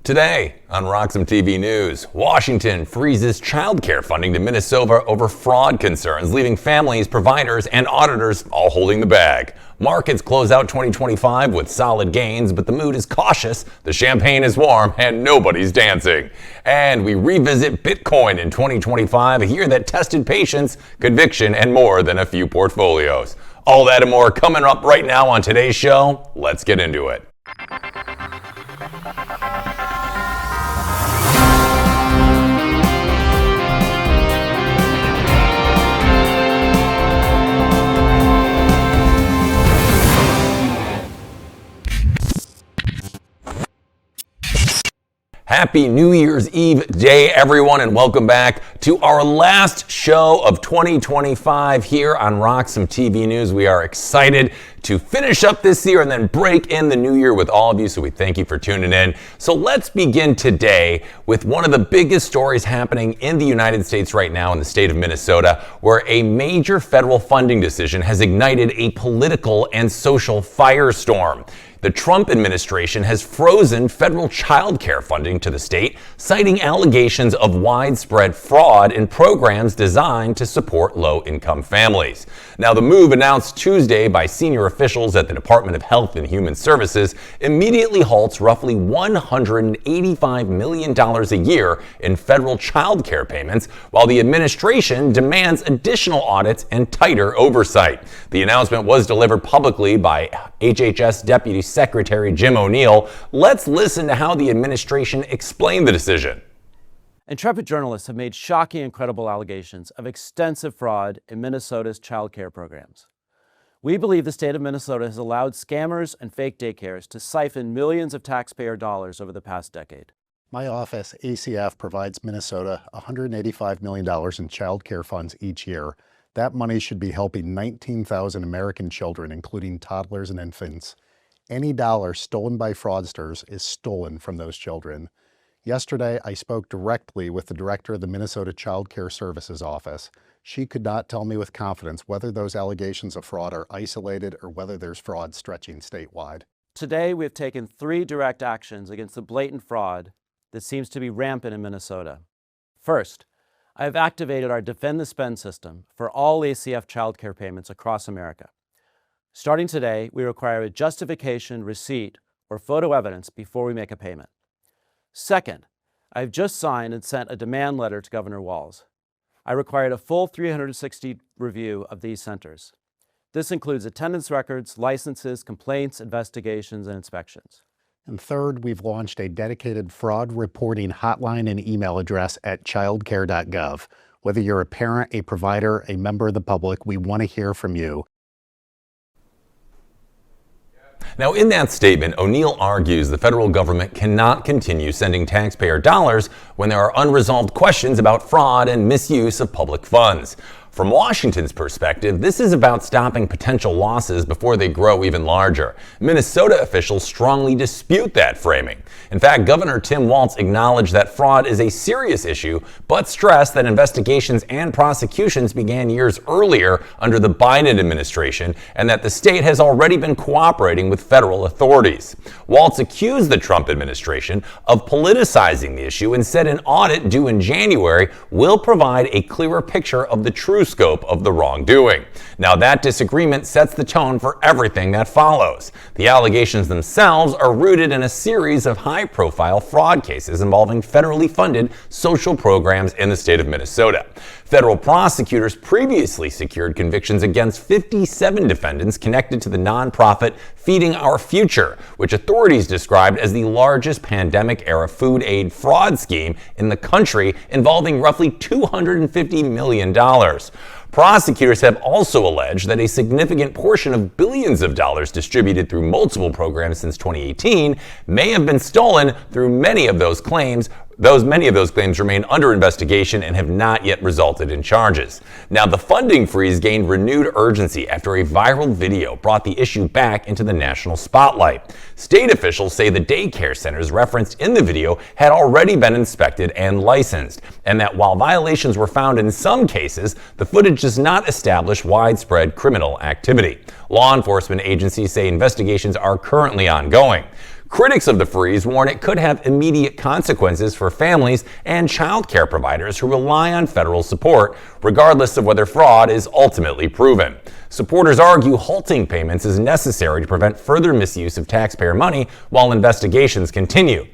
Today on RoxomTV News, Washington freezes child care funding to Minnesota over fraud concerns, leaving families, providers, and auditors all holding the bag. Markets close out 2025 with solid gains, but the mood is cautious, the champagne is warm, and nobody's dancing. And we revisit Bitcoin in 2025, a year that tested patience, conviction, and more than a few portfolios. All that and more coming up right now on today's show. Let's get into it. Happy New Year's Eve day, everyone, and welcome back to our last show of 2025 here on RoxomTV News. We are excited to finish up this year and then break in the new year with all of you, so we thank you for tuning in. So let's begin today with one of the biggest stories happening in the United States right now in the state of Minnesota, where a major federal funding decision has ignited a political and social firestorm. The Trump administration has frozen federal child care funding to the state, citing allegations of widespread fraud in programs designed to support low-income families. Now, the move, announced Tuesday by senior officials at the Department of Health and Human Services, immediately halts roughly $185 million a year in federal child care payments, while the administration demands additional audits and tighter oversight. The announcement was delivered publicly by HHS Deputy Secretary Jim O'Neill. Let's listen to how the administration explained the decision. Intrepid journalists have made shocking and credible allegations of extensive fraud in Minnesota's child care programs. We believe the state of Minnesota has allowed scammers and fake daycares to siphon millions of taxpayer dollars over the past decade. My office, ACF, provides Minnesota $185 million in child care funds each year. That money should be helping 19,000 American children, including toddlers and infants. Any dollar stolen by fraudsters is stolen from those children. Yesterday, I spoke directly with the director of the Minnesota Child Care Services Office. She could not tell me with confidence whether those allegations of fraud are isolated or whether there's fraud stretching statewide. Today, we have taken 3 direct actions against the blatant fraud that seems to be rampant in Minnesota. First, I have activated our Defend the Spend system for all ACF child care payments across America. Starting today, we require a justification, receipt, or photo evidence before we make a payment. Second, I have just signed and sent a demand letter to Governor Walz. I required a full 360 review of these centers. This includes attendance records, licenses, complaints, investigations, and inspections. And third, we've launched a dedicated fraud reporting hotline and email address at childcare.gov. Whether you're a parent, a provider, a member of the public, we want to hear from you. Now, in that statement, O'Neill argues the federal government cannot continue sending taxpayer dollars when there are unresolved questions about fraud and misuse of public funds. From Washington's perspective, this is about stopping potential losses before they grow even larger. Minnesota officials strongly dispute that framing. In fact, Governor Tim Walz acknowledged that fraud is a serious issue, but stressed that investigations and prosecutions began years earlier under the Biden administration and that the state has already been cooperating with federal authorities. Walz accused the Trump administration of politicizing the issue and said an audit due in January will provide a clearer picture of the true scope of the wrongdoing. Now, that disagreement sets the tone for everything that follows. The allegations themselves are rooted in a series of high-profile fraud cases involving federally funded social programs in the state of Minnesota. Federal prosecutors previously secured convictions against 57 defendants connected to the nonprofit Feeding Our Future, which authorities described as the largest pandemic-era food aid fraud scheme in the country, involving roughly $250 million. Prosecutors have also alleged that a significant portion of billions of dollars distributed through multiple programs since 2018 may have been stolen. Many of those claims remain under investigation and have not yet resulted in charges. Now, the funding freeze gained renewed urgency after a viral video brought the issue back into the national spotlight. State officials say the daycare centers referenced in the video had already been inspected and licensed, and that while violations were found in some cases, the footage does not establish widespread criminal activity. Law enforcement agencies say investigations are currently ongoing. Critics of the freeze warn it could have immediate consequences for families and child care providers who rely on federal support, regardless of whether fraud is ultimately proven. Supporters argue halting payments is necessary to prevent further misuse of taxpayer money while investigations continue.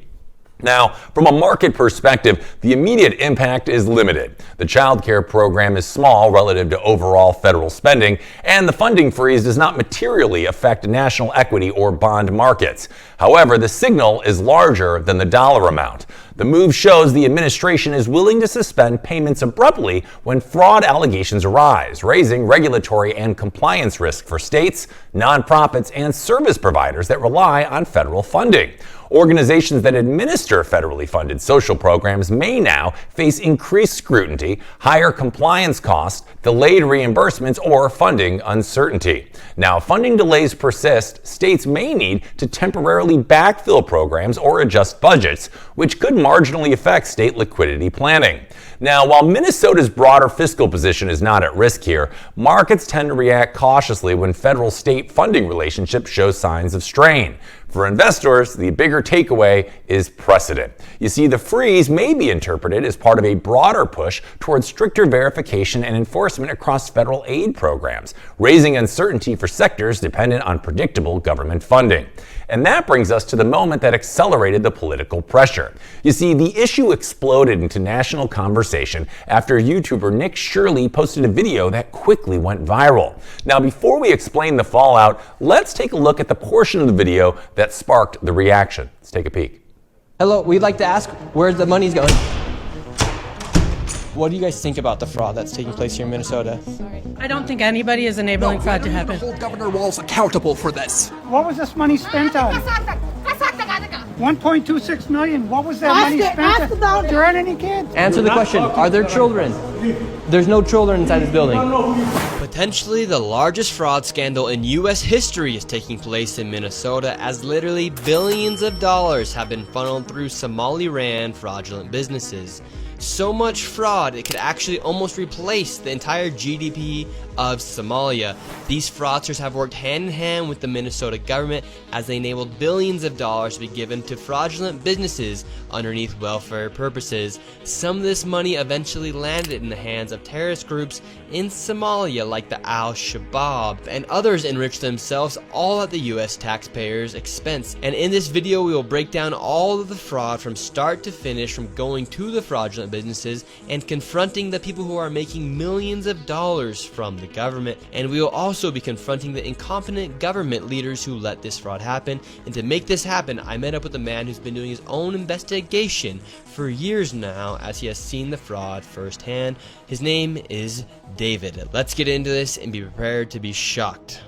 Now, from a market perspective, the immediate impact is limited. The child care program is small relative to overall federal spending, and the funding freeze does not materially affect national equity or bond markets. However, the signal is larger than the dollar amount. The move shows the administration is willing to suspend payments abruptly when fraud allegations arise, raising regulatory and compliance risk for states, nonprofits, and service providers that rely on federal funding. Organizations that administer federally funded social programs may now face increased scrutiny, higher compliance costs, delayed reimbursements, or funding uncertainty. Now, if funding delays persist, states may need to temporarily backfill programs or adjust budgets, which could marginally affect state liquidity planning. Now, while Minnesota's broader fiscal position is not at risk here, markets tend to react cautiously when federal-state funding relationships show signs of strain. For investors, the bigger takeaway is precedent. You see, the freeze may be interpreted as part of a broader push towards stricter verification and enforcement across federal aid programs, raising uncertainty for sectors dependent on predictable government funding. And that brings us to the moment that accelerated the political pressure. You see, the issue exploded into national conversation after YouTuber Nick Shirley posted a video that quickly went viral. Now, before we explain the fallout, let's take a look at the portion of the video that sparked the reaction. Let's take a peek. Hello, we'd like to ask where the money's going. What do you guys think about the fraud that's taking place here in Minnesota? I don't think anybody is enabling fraud to happen. Hold Governor Walz accountable for this. What was this money spent on? 1.26 million. What was that money spent on? There aren't any kids. Answer the question, are there children? There's no children inside this building. Potentially the largest fraud scandal in U.S. history is taking place in Minnesota, as literally billions of dollars have been funneled through Somali-ran fraudulent businesses. So much fraud, it could actually almost replace the entire GDP of Somalia. These fraudsters have worked hand in hand with the Minnesota government as they enabled billions of dollars to be given to fraudulent businesses underneath welfare purposes. Some of this money eventually landed in the hands of terrorist groups in Somalia like the Al-Shabaab, and others enriched themselves all at the US taxpayers' expense. And in this video we will break down all of the fraud from start to finish, from going to the fraudulent businesses and confronting the people who are making millions of dollars from the government. And we will also be confronting the incompetent government leaders who let this fraud happen. And to make this happen, I met up with a man who's been doing his own investigation for years now, as he has seen the fraud firsthand. His name is David. Let's get into this and be prepared to be shocked.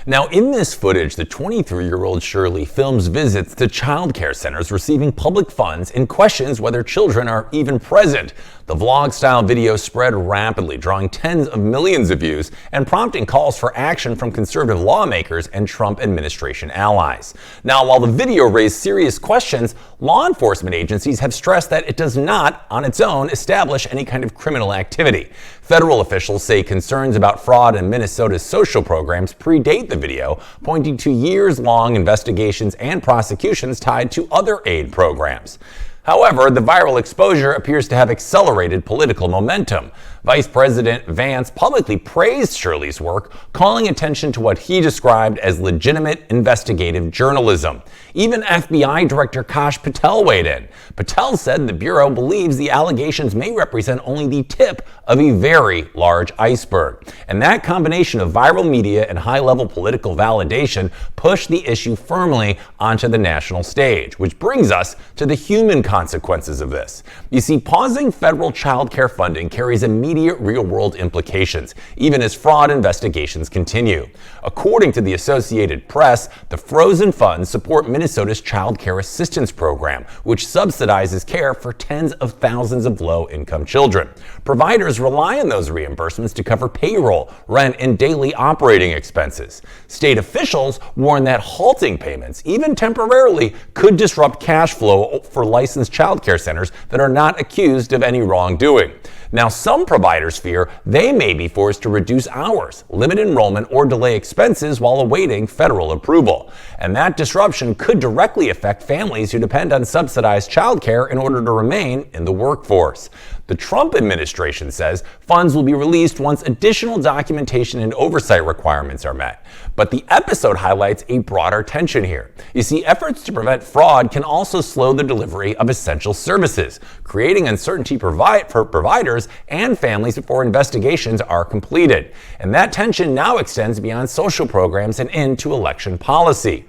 Now, in this footage, the 23-year-old Shirley films visits to child care centers receiving public funds and questions whether children are even present. The vlog-style video spread rapidly, drawing tens of millions of views and prompting calls for action from conservative lawmakers and Trump administration allies. Now, while the video raised serious questions, law enforcement agencies have stressed that it does not, on its own, establish any kind of criminal activity. Federal officials say concerns about fraud in Minnesota's social programs predate the video, pointing to years-long investigations and prosecutions tied to other aid programs. However, the viral exposure appears to have accelerated political momentum. Vice President Vance publicly praised Shirley's work, calling attention to what he described as legitimate investigative journalism. Even FBI Director Kash Patel weighed in. Patel said the Bureau believes the allegations may represent only the tip of a very large iceberg. And that combination of viral media and high-level political validation pushed the issue firmly onto the national stage, which brings us to the human consequences of this. You see, pausing federal child care funding carries immediate real-world implications, even as fraud investigations continue. According to the Associated Press, the frozen funds support Minnesota's Child Care Assistance Program, which subsidizes care for tens of thousands of low-income children. Providers rely on those reimbursements to cover payroll, rent, and daily operating expenses. State officials warn that halting payments, even temporarily, could disrupt cash flow for licensed child care centers that are not accused of any wrongdoing. Now, some providers fear they may be forced to reduce hours, limit enrollment, or delay expenses while awaiting federal approval. And that disruption could directly affect families who depend on subsidized childcare in order to remain in the workforce. The Trump administration says funds will be released once additional documentation and oversight requirements are met. But the episode highlights a broader tension here. You see, efforts to prevent fraud can also slow the delivery of essential services, creating uncertainty for providers and families before investigations are completed. And that tension now extends beyond social programs and into election policy.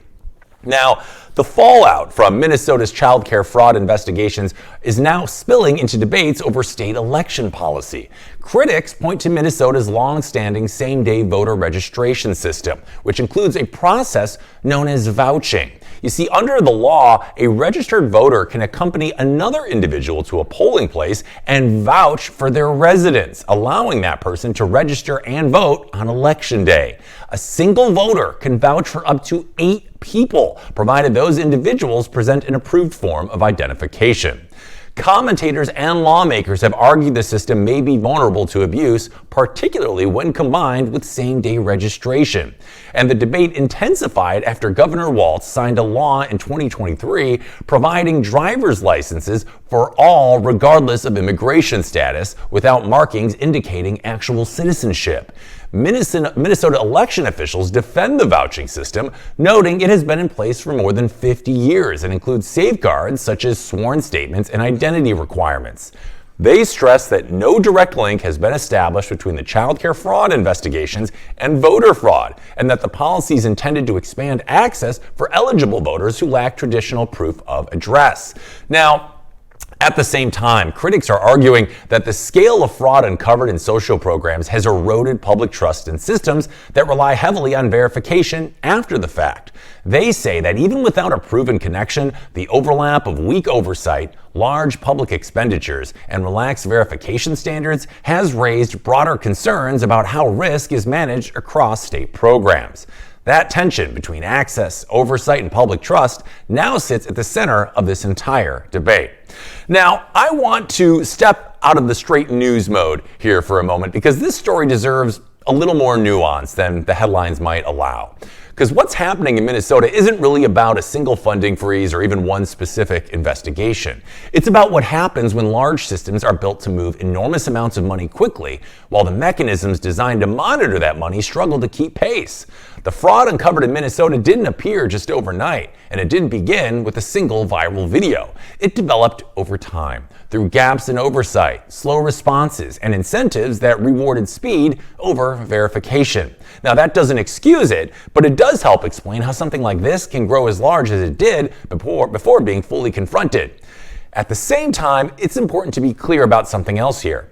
Now, the fallout from Minnesota's child care fraud investigations is now spilling into debates over state election policy. Critics point to Minnesota's long-standing same-day voter registration system, which includes a process known as vouching. You see, under the law, a registered voter can accompany another individual to a polling place and vouch for their residence, allowing that person to register and vote on election day. A single voter can vouch for up to 8 people, provided those individuals present an approved form of identification. Commentators and lawmakers have argued the system may be vulnerable to abuse, particularly when combined with same-day registration. And the debate intensified after Governor Walz signed a law in 2023 providing driver's licenses for all regardless of immigration status without markings indicating actual citizenship. Minnesota election officials defend the vouching system, noting it has been in place for more than 50 years and includes safeguards such as sworn statements and identity requirements. They stress that no direct link has been established between the child care fraud investigations and voter fraud, and that the policy is intended to expand access for eligible voters who lack traditional proof of address. Now, at the same time, critics are arguing that the scale of fraud uncovered in social programs has eroded public trust in systems that rely heavily on verification after the fact. They say that even without a proven connection, the overlap of weak oversight, large public expenditures, and relaxed verification standards has raised broader concerns about how risk is managed across state programs. That tension between access, oversight, and public trust now sits at the center of this entire debate. Now, I want to step out of the straight news mode here for a moment because this story deserves a little more nuance than the headlines might allow. Because what's happening in Minnesota isn't really about a single funding freeze or even one specific investigation. It's about what happens when large systems are built to move enormous amounts of money quickly, while the mechanisms designed to monitor that money struggle to keep pace. The fraud uncovered in Minnesota didn't appear just overnight, and it didn't begin with a single viral video. It developed over time through gaps in oversight, slow responses, and incentives that rewarded speed over verification. Now, that doesn't excuse it, but it does help explain how something like this can grow as large as it did before being fully confronted. At the same time, it's important to be clear about something else here.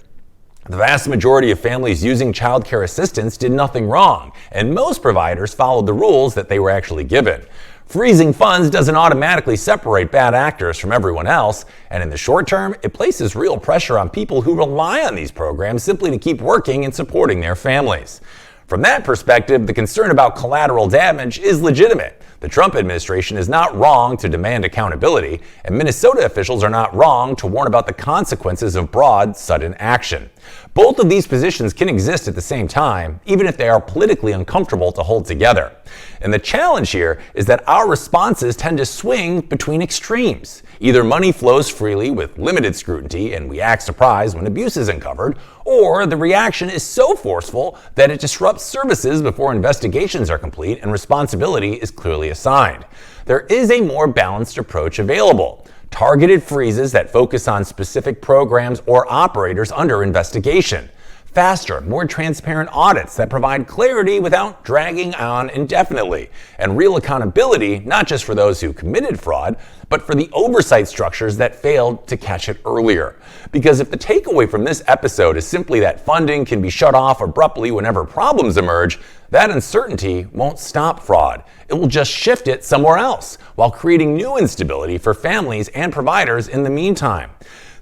The vast majority of families using child care assistance did nothing wrong, and most providers followed the rules that they were actually given. Freezing funds doesn't automatically separate bad actors from everyone else, and in the short term, it places real pressure on people who rely on these programs simply to keep working and supporting their families. From that perspective, the concern about collateral damage is legitimate. The Trump administration is not wrong to demand accountability, and Minnesota officials are not wrong to warn about the consequences of broad, sudden action. Both of these positions can exist at the same time, even if they are politically uncomfortable to hold together. And the challenge here is that our responses tend to swing between extremes. Either money flows freely with limited scrutiny and we act surprised when abuse is uncovered, or the reaction is so forceful that it disrupts services before investigations are complete and responsibility is clearly assigned. There is a more balanced approach available. Targeted freezes that focus on specific programs or operators under investigation. Faster, more transparent audits that provide clarity without dragging on indefinitely. And real accountability, not just for those who committed fraud, but for the oversight structures that failed to catch it earlier. Because if the takeaway from this episode is simply that funding can be shut off abruptly whenever problems emerge, that uncertainty won't stop fraud. It will just shift it somewhere else, while creating new instability for families and providers in the meantime.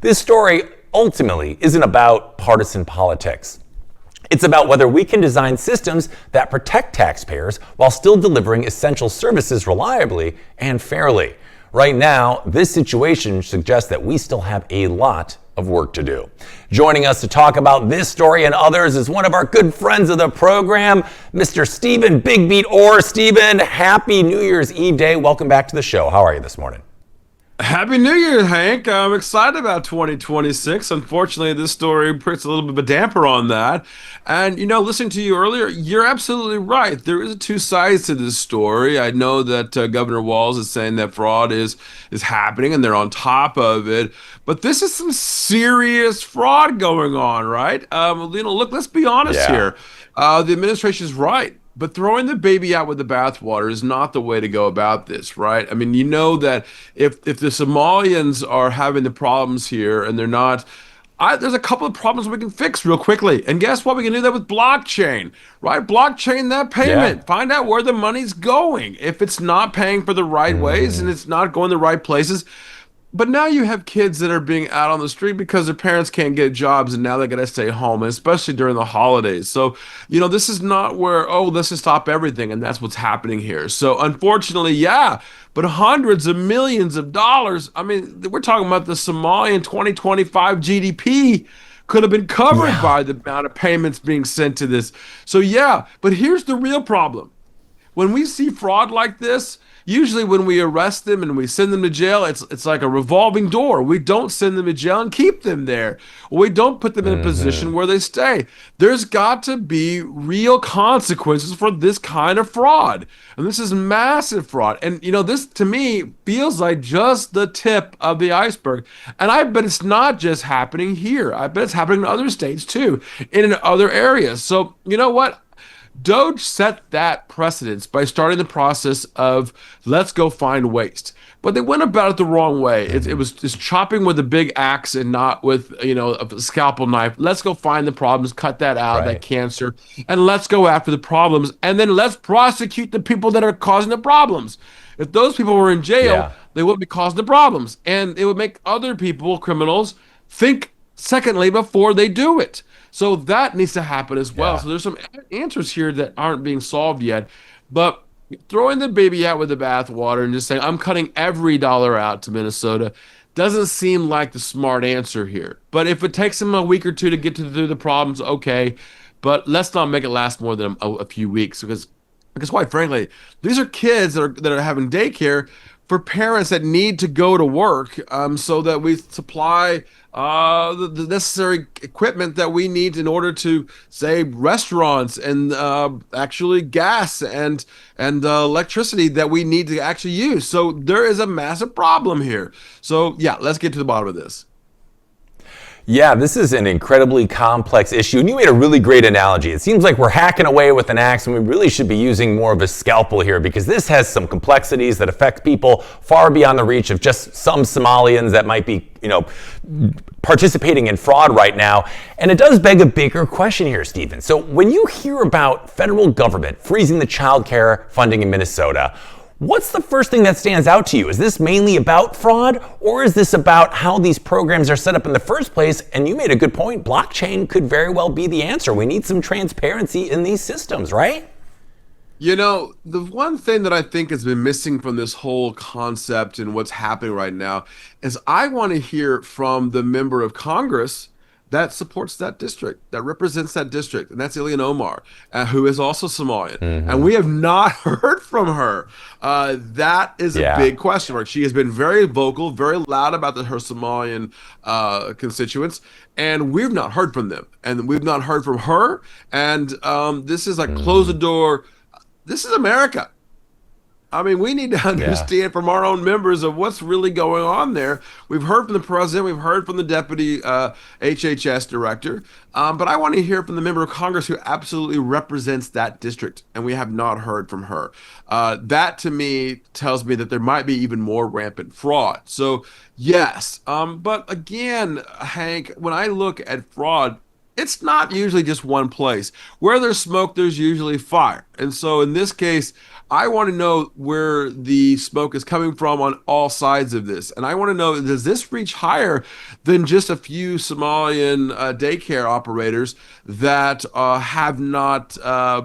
This story ultimately isn't about partisan politics. It's about whether we can design systems that protect taxpayers while still delivering essential services reliably and fairly. Right now, this situation suggests that we still have a lot of of work to do. Joining us to talk about this story and others is one of our good friends of the program, Mr. Stephen Big Beat Orr. Stephen, happy New Year's Eve day. Welcome back to the show. How are you this morning? Happy New Year, Hank. I'm excited about 2026. Unfortunately, this story puts a little bit of a damper on that. And, listening to you earlier, you're absolutely right. There is two sides to this story. I know that Governor Walz is saying that fraud is happening and they're on top of it. But this is some serious fraud going on, right? Look, let's be honest here. The administration is right. But throwing the baby out with the bathwater is not the way to go about this, right? I mean, you know that if the Somalians are having the problems here and they're not, there's a couple of problems we can fix real quickly. And guess what? We can do that with blockchain, right? Blockchain that payment. Find out where the money's going. If it's not paying for the right ways and it's not going the right places. But now you have kids that are being out on the street because their parents can't get jobs and now they got to stay home, and especially during the holidays. So, this is not where, let's just stop everything. And that's what's happening here. So unfortunately, but hundreds of millions of dollars. I mean, we're talking about the Somalian 2025 GDP could have been covered by the amount of payments being sent to this. So but here's the real problem. When we see fraud like this, usually when we arrest them and we send them to jail, it's like a revolving door. We don't send them to jail and keep them there. We don't put them in a position where they stay. There's got to be real consequences for this kind of fraud. And this is massive fraud. And, this to me feels like just the tip of the iceberg. And I bet it's not just happening here. I bet it's happening in other states too, and in other areas. So, you know what? Doge set that precedence by starting the process of let's go find waste. But they went about it the wrong way. It was just chopping with a big axe and not with, a scalpel knife. Let's go find the problems, cut that out, that cancer, and let's go after the problems. And then let's prosecute the people that are causing the problems. If those people were in jail, they wouldn't be causing the problems. And it would make other people, criminals, think secondly before they do it. So that needs to happen as well. So there's some answers here that aren't being solved yet. But throwing the baby out with the bathwater and just saying, I'm cutting every dollar out to Minnesota doesn't seem like the smart answer here. But if it takes them a week or two to get through the problems, okay. But let's not make it last more than a few weeks because quite frankly, these are kids that are having daycare for parents that need to go to work so that we supply the necessary equipment that we need in order to, say, restaurants and actually gas and electricity that we need to actually use. So there is a massive problem here. So let's get to the bottom of this. Yeah, this is an incredibly complex issue, and you made a really great analogy. It seems like we're hacking away with an axe, and we really should be using more of a scalpel here because this has some complexities that affect people far beyond the reach of just some Somalians that might be, participating in fraud right now. And it does beg a bigger question here, Stephen. So when you hear about federal government freezing the child care funding in Minnesota, what's the first thing that stands out to you? Is this mainly about fraud, or is this about how these programs are set up in the first place? And you made a good point. Blockchain could very well be the answer. We need some transparency in these systems, right? The one thing that I think has been missing from this whole concept and what's happening right now is I want to hear from the member of Congress that supports that district, that represents that district, and that's Ilhan Omar, who is also Somalian. And we have not heard from her. That is a big question mark. She has been very vocal, very loud about her Somalian constituents, and we've not heard from them. And we've not heard from her. And this is like close the door. This is America. I mean, we need to understand from our own members of what's really going on there. We've heard from the president. We've heard from the deputy HHS director. But I want to hear from the member of Congress who absolutely represents that district. And we have not heard from her. That, to me, tells me that there might be even more rampant fraud. So, yes. But again, Hank, when I look at fraud, it's not usually just one place. Where there's smoke, there's usually fire. And so in this case, I want to know where the smoke is coming from on all sides of this. And I want to know, does this reach higher than just a few Somalian daycare operators that have not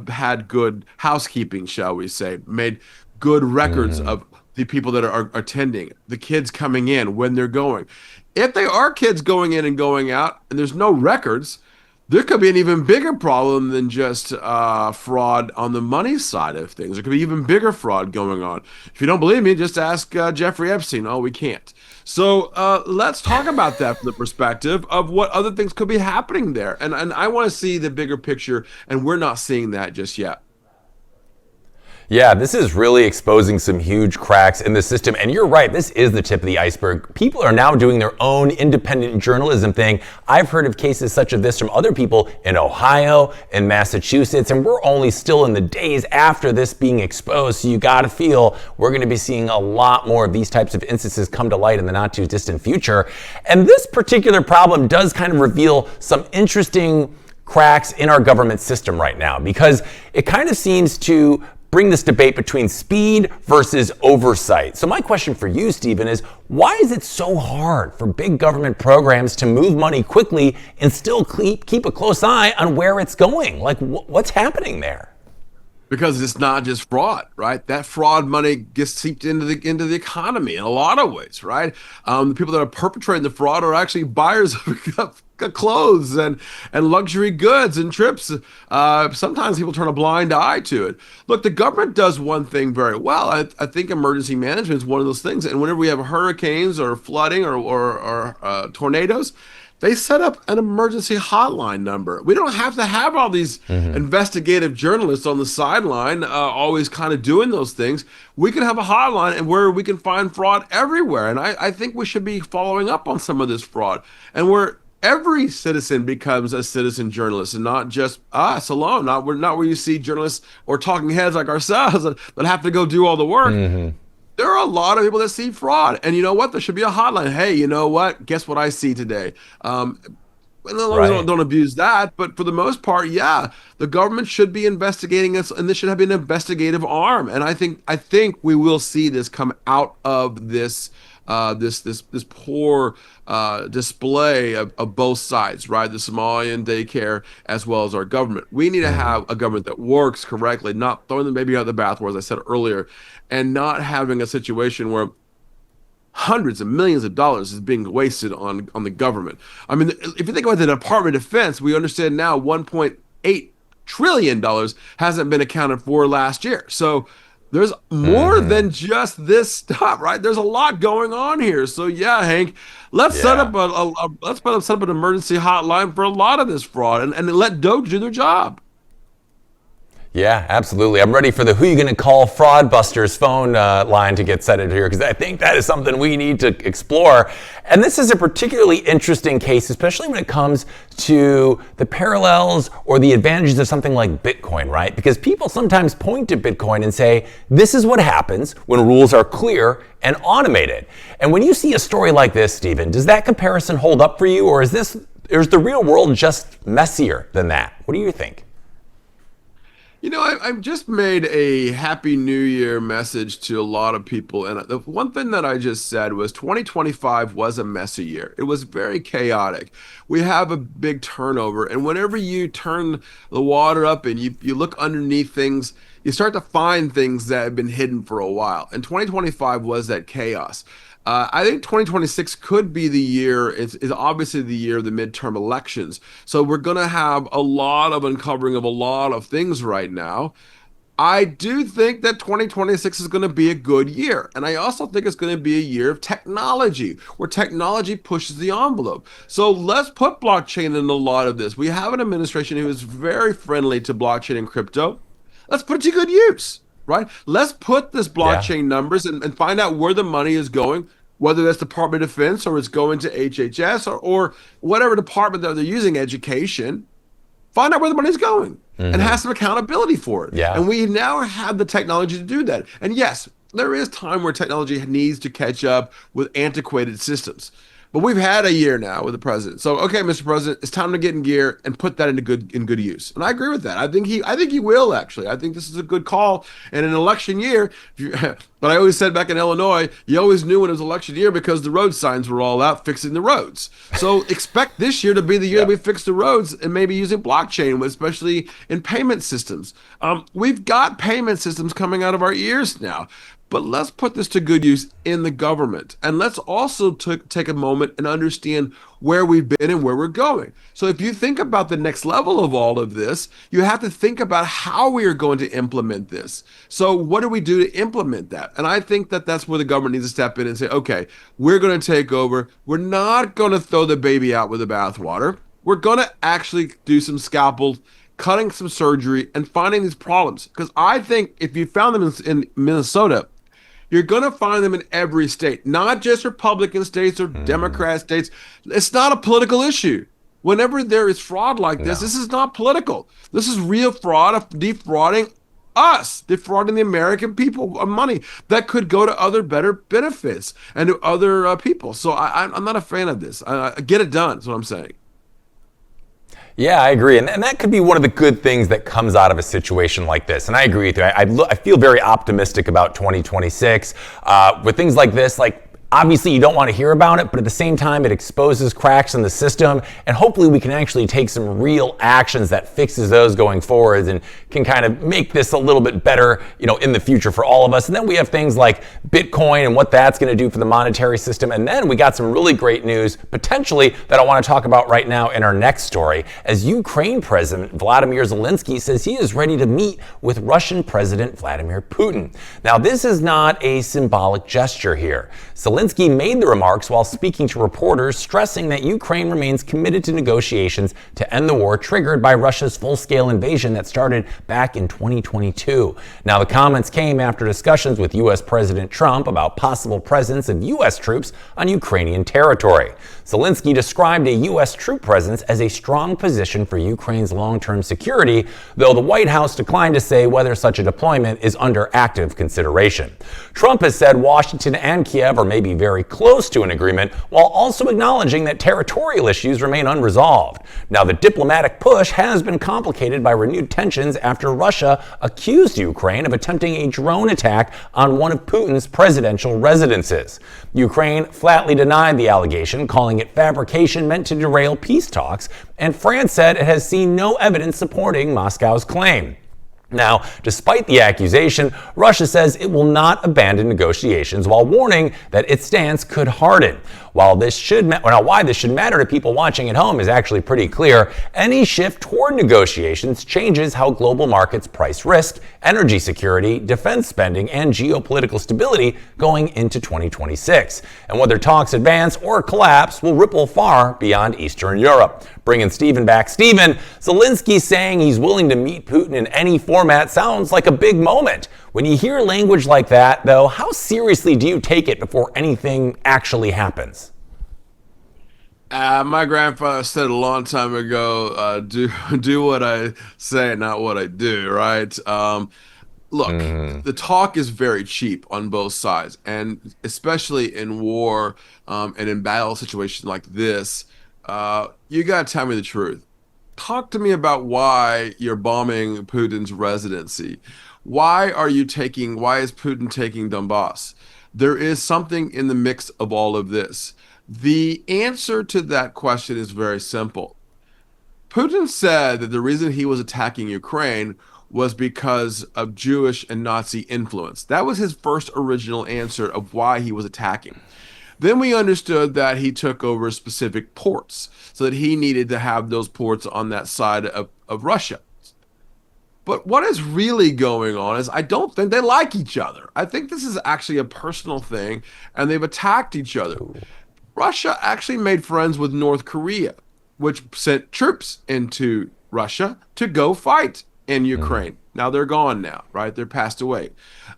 had good housekeeping, shall we say, made good records of the people that are attending, the kids coming in, when they're going? if they are kids going in and going out and there's no records, there could be an even bigger problem than just fraud on the money side of things. There could be even bigger fraud going on. If you don't believe me, just ask Jeffrey Epstein. Oh, we can't. So let's talk about that from the perspective of what other things could be happening there. And I want to see the bigger picture, and we're not seeing that just yet. Yeah, this is really exposing some huge cracks in the system. And you're right, this is the tip of the iceberg. People are now doing their own independent journalism thing. I've heard of cases such as this from other people in Ohio and Massachusetts, and we're only still in the days after this being exposed. So you gotta feel we're gonna be seeing a lot more of these types of instances come to light in the not too distant future. And this particular problem does kind of reveal some interesting cracks in our government system right now, because it kind of seems to bring this debate between speed versus oversight. So my question for you, Stephen, is why is it so hard for big government programs to move money quickly and still keep a close eye on where it's going? Like, what's happening there? Because it's not just fraud, right? That fraud money gets seeped into the economy in a lot of ways, right? The people that are perpetrating the fraud are actually buyers of clothes and luxury goods and trips. Sometimes people turn a blind eye to it. Look, the government does one thing very well. I think emergency management is one of those things. And whenever we have hurricanes or flooding or tornadoes, they set up an emergency hotline number. We don't have to have all these investigative journalists on the sideline always kind of doing those things. We can have a hotline and where we can find fraud everywhere. And I think we should be following up on some of this fraud. And where every citizen becomes a citizen journalist and not just us alone. Not where you see journalists or talking heads like ourselves that have to go do all the work. There are a lot of people that see fraud, and you know what? There should be a hotline. Hey, you know what? Guess what I see today? And don't abuse that, but for the most part, yeah, the government should be investigating us, and this should have an investigative arm. And I think we will see this come out of this this poor display of both sides, right? The Somalian daycare as well as our government. We need to have a government that works correctly, not throwing the baby out of the bathwater, as I said earlier, and not having a situation where hundreds of millions of dollars is being wasted on the government. I mean, if you think about the Department of Defense, we understand now $1.8 trillion hasn't been accounted for last year. So there's more than just this stuff, right? There's a lot going on here. So yeah, Hank, let's set up an emergency hotline for a lot of this fraud and let Doge do their job. Yeah, absolutely. I'm ready for the Who You Gonna Call Fraudbusters phone line to get set in here, because I think that is something we need to explore. And this is a particularly interesting case, especially when it comes to the parallels or the advantages of something like Bitcoin, right? Because people sometimes point to Bitcoin and say, this is what happens when rules are clear and automated. And when you see a story like this, Stephen, does that comparison hold up for you, or is the real world just messier than that? What do you think? You know, I've just made a Happy New Year message to a lot of people. And the one thing that I just said was 2025 was a messy year. It was very chaotic. We have a big turnover. And whenever you turn the water up and you look underneath things, you start to find things that have been hidden for a while. And 2025 was that chaos. I think 2026 could be the year, is obviously the year of the midterm elections. So we're going to have a lot of uncovering of a lot of things right now. I do think that 2026 is going to be a good year. And I also think it's going to be a year of technology, where technology pushes the envelope. So let's put blockchain in a lot of this. We have an administration who is very friendly to blockchain and crypto. Let's put it to good use. Right? Let's put this blockchain numbers and find out where the money is going, whether that's Department of Defense or it's going to HHS or whatever department that they're using, education. Find out where the money's going and have some accountability for it. And we now have the technology to do that. And yes, there is time where technology needs to catch up with antiquated systems. But we've had a year now with the president. So, okay, Mr. President, it's time to get in gear and put that into good use. And I agree with that. I think he will, actually. I think this is a good call. And in an election year, But I always said back in Illinois, you always knew when it was election year because the road signs were all out fixing the roads. So expect this year to be the year that we fix the roads and maybe using blockchain, especially in payment systems. We've got payment systems coming out of our ears now. But let's put this to good use in the government. And let's also take a moment and understand where we've been and where we're going. So if you think about the next level of all of this, you have to think about how we are going to implement this. So what do we do to implement that? And I think that that's where the government needs to step in and say, okay, we're going to take over. We're not going to throw the baby out with the bathwater. We're going to actually do some scalpel, cutting some surgery, and finding these problems. Because I think if you found them in Minnesota, you're going to find them in every state, not just Republican states or Democrat states. It's not a political issue. Whenever there is fraud like this, this is not political. This is real fraud of defrauding us, defrauding the American people of money that could go to other better benefits and to other people. So I'm not a fan of this. Get it done, is what I'm saying. Yeah, I agree. And that could be one of the good things that comes out of a situation like this. And I agree with you. I feel very optimistic about 2026. With things like this, like obviously you don't want to hear about it, but at the same time, it exposes cracks in the system. And hopefully we can actually take some real actions that fixes those going forward and can kind of make this a little bit better, in the future for all of us. And then we have things like Bitcoin and what that's going to do for the monetary system. And then we got some really great news, potentially, that I want to talk about right now in our next story, as Ukraine President Vladimir Zelensky says he is ready to meet with Russian President Vladimir Putin. Now, this is not a symbolic gesture here. Zelensky made the remarks while speaking to reporters, stressing that Ukraine remains committed to negotiations to end the war triggered by Russia's full-scale invasion that started back in 2022. Now, the comments came after discussions with U.S. President Trump about possible presence of U.S. troops on Ukrainian territory. Zelensky described a U.S. troop presence as a strong position for Ukraine's long-term security, though the White House declined to say whether such a deployment is under active consideration. Trump has said Washington and Kiev are maybe very close to an agreement, while also acknowledging that territorial issues remain unresolved. Now, the diplomatic push has been complicated by renewed tensions after Russia accused Ukraine of attempting a drone attack on one of Putin's presidential residences. Ukraine flatly denied the allegation, calling it fabrication meant to derail peace talks, and France said it has seen no evidence supporting Moscow's claim. Now, despite the accusation, Russia says it will not abandon negotiations while warning that its stance could harden. Why this should matter to people watching at home is actually pretty clear. Any shift toward negotiations changes how global markets price risk, energy security, defense spending, and geopolitical stability going into 2026. And whether talks advance or collapse will ripple far beyond Eastern Europe. Bringing Stephen back. Stephen, Zelensky saying he's willing to meet Putin in any format sounds like a big moment. When you hear language like that, though, how seriously do you take it before anything actually happens? My grandfather said a long time ago, do what I say, not what I do, right? Look, the talk is very cheap on both sides, and especially in war and in battle situations like this, you got to tell me the truth. Talk to me about why you're bombing Putin's residency. Why is Putin taking Donbass? There is something in the mix of all of this. The answer to that question is very simple. Putin said that the reason he was attacking Ukraine was because of Jewish and Nazi influence. That was his first original answer of why he was attacking. Then we understood that he took over specific ports, so that he needed to have those ports on that side of Russia. But what is really going on is I don't think they like each other. I think this is actually a personal thing, and they've attacked each other. Russia actually made friends with North Korea, which sent troops into Russia to go fight in Ukraine. Now they're gone now, right? They're passed away.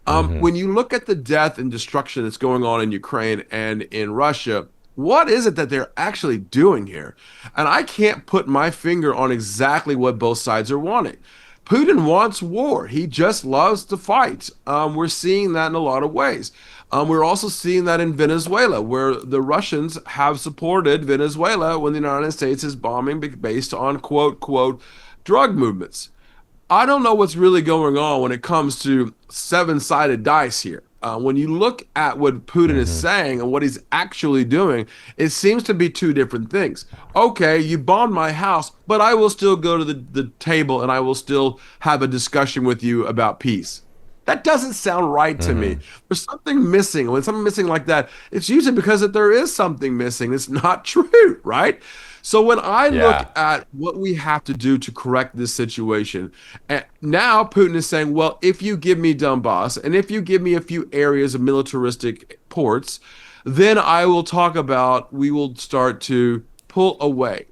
When you look at the death and destruction that's going on in Ukraine and in Russia, what is it that they're actually doing here? And I can't put my finger on exactly what both sides are wanting. Putin wants war. He just loves to fight. We're seeing that in a lot of ways. We're also seeing that in Venezuela, where the Russians have supported Venezuela when the United States is bombing based on quote, quote, drug movements. I don't know what's really going on when it comes to seven-sided dice here. when you look at what Putin is saying and what he's actually doing, it seems to be two different things. Okay, you bombed my house, but I will still go to the table and I will still have a discussion with you about peace. That doesn't sound right to me. There's something missing. When something missing like that, it's usually because that there is something missing. It's not true, right? So when I look at what we have to do to correct this situation, and now Putin is saying, well, if you give me Donbass and if you give me a few areas of militaristic ports, then I will talk about, we will start to pull away.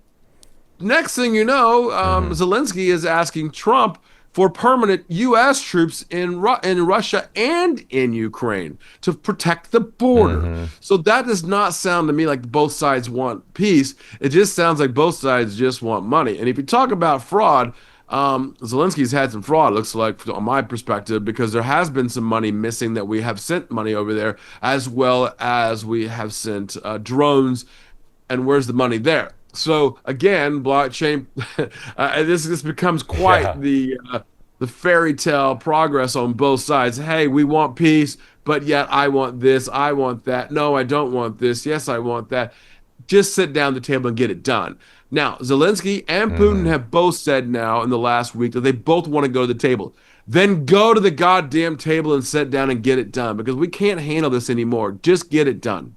Next thing you know, Zelensky is asking Trump for permanent U.S. troops in Russia and in Ukraine to protect the border. So that does not sound to me like both sides want peace. It just sounds like both sides just want money. And if you talk about fraud, Zelensky's had some fraud, looks like, on my perspective, because there has been some money missing that we have sent money over there, as well as we have sent drones. And where's the money there? So again, blockchain, this becomes quite the fairy tale progress on both sides. Hey, we want peace, but yet I want this, I want that. No, I don't want this. Yes, I want that. Just sit down at the table and get it done. Now, Zelensky and Putin have both said now in the last week that they both want to go to the table. Then go to the goddamn table and sit down and get it done, because we can't handle this anymore. Just get it done.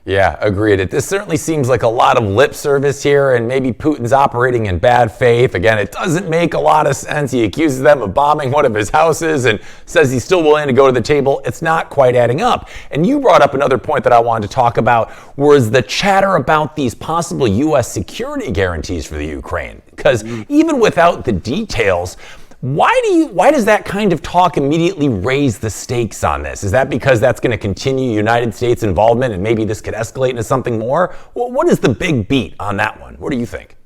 Yeah, agreed. This certainly seems like a lot of lip service here, and maybe Putin's operating in bad faith. Again, it doesn't make a lot of sense. He accuses them of bombing one of his houses and says he's still willing to go to the table. It's not quite adding up. And you brought up another point that I wanted to talk about, was the chatter about these possible U.S. security guarantees for the Ukraine. Because even without the details, why does that kind of talk immediately raise the stakes on this? Is that because that's going to continue United States involvement and maybe this could escalate into something more? Well, what is the big beat on that one? What do you think?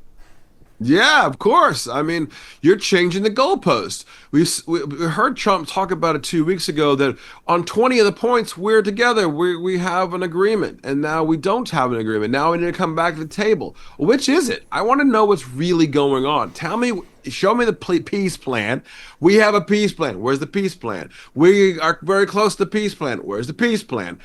Yeah, of course. I mean, you're changing the goalpost. We heard Trump talk about it 2 weeks ago that on 20 of the points we're together, we have an agreement, and now we don't have an agreement. Now we need to come back to the table. Which is it? I want to know what's really going on. Show me the peace plan. We have a peace plan. Where's the peace plan? We are very close to the peace plan. Where's the peace plan?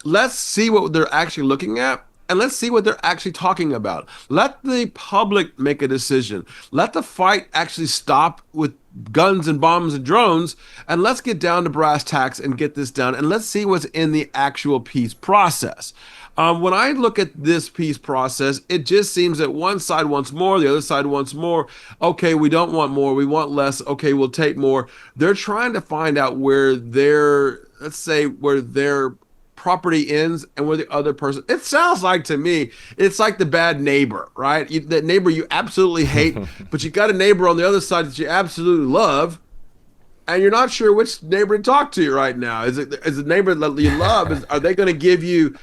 Let's see what they're actually looking at. And let's see what they're actually talking about. Let the public make a decision. Let the fight actually stop with guns and bombs and drones. And let's get down to brass tacks and get this done. And let's see what's in the actual peace process. When I look at this peace process, it just seems that one side wants more, the other side wants more. Okay, we don't want more, we want less. Okay, we'll take more. They're trying to find out where their property ends and where the other person, it sounds like to me, it's like the bad neighbor, right? That neighbor you absolutely hate, but you got a neighbor on the other side that you absolutely love, and you're not sure which neighbor to talk to right now. Is the neighbor that you love, are they going to give you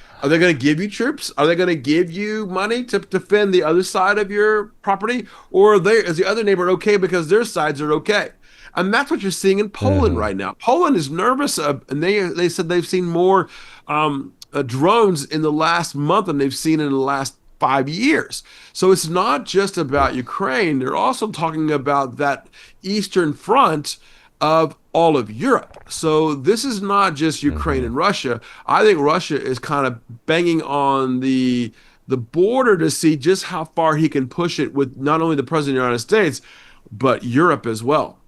troops? Are they going to give you money to defend the other side of your property? Or is the other neighbor okay because their sides are okay? And that's what you're seeing in Poland right now. Poland is nervous, and they said they've seen more drones in the last month than they've seen in the last 5 years. So it's not just about Ukraine. They're also talking about that eastern front of all of Europe. So this is not just Ukraine and Russia. I think Russia is kind of banging on the border to see just how far he can push it with not only the president of the United States, but Europe as well.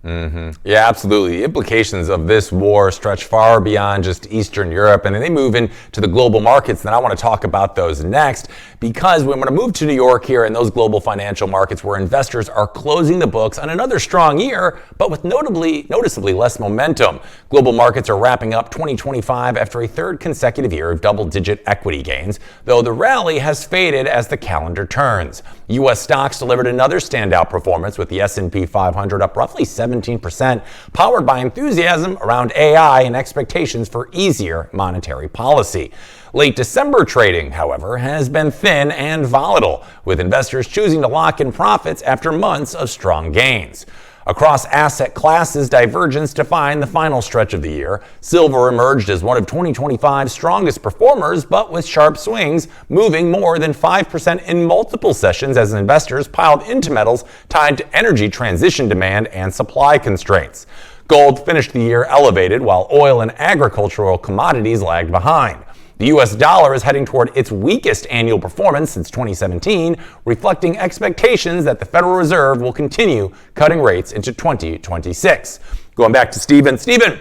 Yeah, absolutely. The implications of this war stretch far beyond just Eastern Europe, and they move into the global markets. And I want to talk about those next, because we're going to move to New York here and those global financial markets where investors are closing the books on another strong year, but with noticeably less momentum. Global markets are wrapping up 2025 after a third consecutive year of double-digit equity gains, though the rally has faded as the calendar turns. U.S. stocks delivered another standout performance, with the S&P 500 up roughly 17%, powered by enthusiasm around AI and expectations for easier monetary policy. Late December trading, however, has been thin and volatile, with investors choosing to lock in profits after months of strong gains. Across asset classes, Divergence defined the final stretch of the year. Silver emerged as one of 2025's strongest performers, but with sharp swings, moving more than 5% in multiple sessions as investors piled into metals tied to energy transition demand and supply constraints. Gold finished the year elevated while oil and agricultural commodities lagged behind. The U.S. dollar is heading toward its weakest annual performance since 2017, reflecting expectations that the Federal Reserve will continue cutting rates into 2026. Going back to Stephen. Stephen,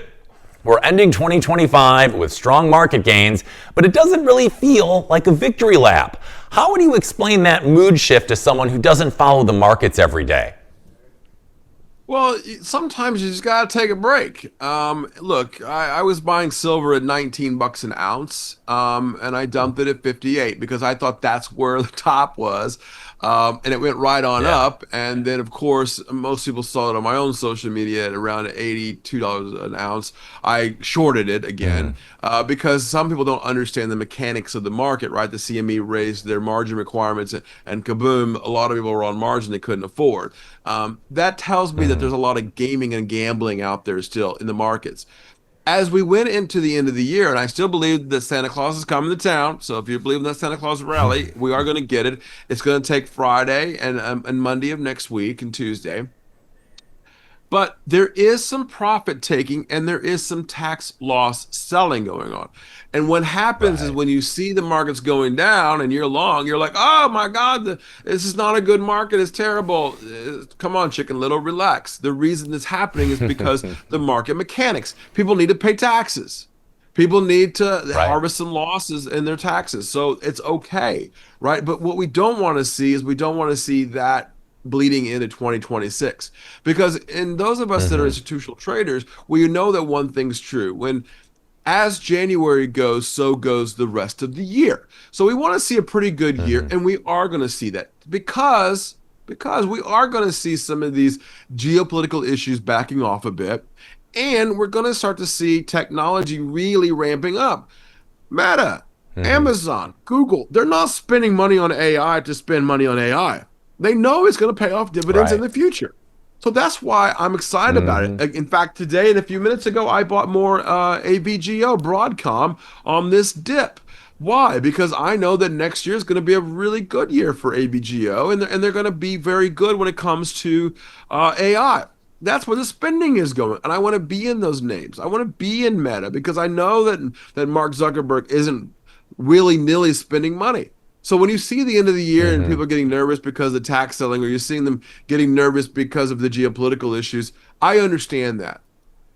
we're ending 2025 with strong market gains, but it doesn't really feel like a victory lap. How would you explain that mood shift to someone who doesn't follow the markets every day? Well, sometimes you just gotta take a break. Look, I was buying silver at 19 bucks an ounce, and I dumped it at 58 because I thought that's where the top was. And it went right on up. And then, of course, most people saw it on my own social media at around $82 an ounce. I shorted it again because some people don't understand the mechanics of the market, right? The CME raised their margin requirements and kaboom, a lot of people were on margin they couldn't afford. That tells me that there's a lot of gaming and gambling out there still in the markets. As we went into the end of the year, and I still believe that Santa Claus is coming to town. So if you believe in that Santa Claus rally, we are going to get it. It's going to take Friday and Monday of next week and Tuesday. But there is some profit taking and there is some tax loss selling going on. And what happens is when you see the markets going down and you're long, you're like, oh my God, this is not a good market. It's terrible. Come on, Chicken Little, relax. The reason this happening is because the market mechanics. People need to pay taxes. People need to harvest some losses in their taxes. So it's okay, right? But what we don't want to see is we don't want to see that bleeding into 2026, because in those of us that are institutional traders, we know that one thing's true: when as January goes, so goes the rest of the year. So we want to see a pretty good year, and we are going to see that because we are going to see some of these geopolitical issues backing off a bit, and we're going to start to see technology really ramping up. Meta, Amazon, Google, they're not spending money on AI to spend money on AI. They know it's going to pay off dividends in the future. So that's why I'm excited about it. In fact, today and a few minutes ago, I bought more AVGO, Broadcom, on this dip. Why? Because I know that next year is going to be a really good year for AVGO, and they're going to be very good when it comes to AI. That's where the spending is going. And I want to be in those names. I want to be in Meta because I know that Mark Zuckerberg isn't willy-nilly spending money. So when you see the end of the year and people are getting nervous because of tax selling, or you're seeing them getting nervous because of the geopolitical issues, I understand that.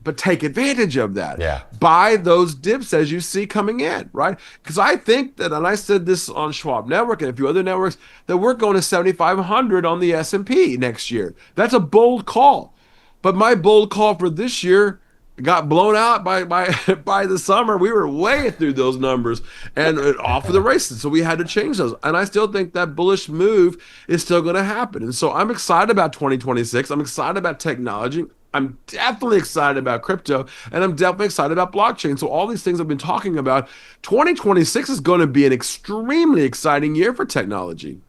But take advantage of that. Buy those dips as you see coming in, right? Because I think that, and I said this on Schwab Network and a few other networks, that we're going to 7,500 on the S&P next year. That's a bold call. But my bold call for this year got blown out by the summer. We were way through those numbers and off of the races. So we had to change those. And I still think that bullish move is still going to happen. And so I'm excited about 2026. I'm excited about technology. I'm definitely excited about crypto, and I'm definitely excited about blockchain. So all these things I've been talking about, 2026 is going to be an extremely exciting year for technology.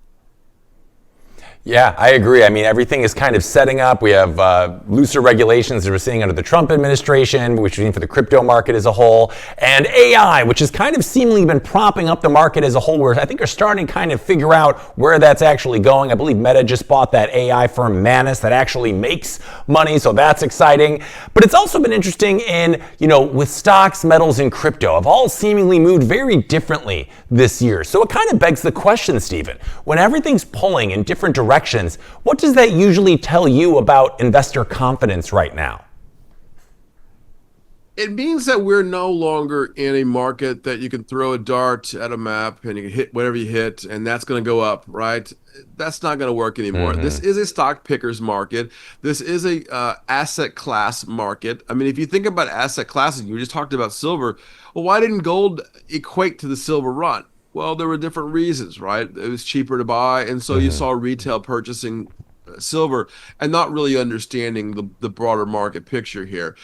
Yeah, I agree. I mean, everything is kind of setting up. We have looser regulations that we're seeing under the Trump administration, which we mean for the crypto market as a whole, and AI, which has kind of seemingly been propping up the market as a whole, where I think are starting to kind of figure out where that's actually going. I believe Meta just bought that AI firm Manus that actually makes money, so that's exciting. But it's also been interesting in, with stocks, metals, and crypto have all seemingly moved very differently this year. So it kind of begs the question, Stephen, when everything's pulling in different directions, what does that usually tell you about investor confidence right now? It means that we're no longer in a market that you can throw a dart at a map and you can hit whatever you hit and that's going to go up, right? That's not going to work anymore. This is a stock pickers market. This is a asset class market. I mean, if you think about asset classes, you just talked about silver. Well, why didn't gold equate to the silver run? Well, there were different reasons, right? It was cheaper to buy, and so you saw retail purchasing silver and not really understanding the broader market picture here.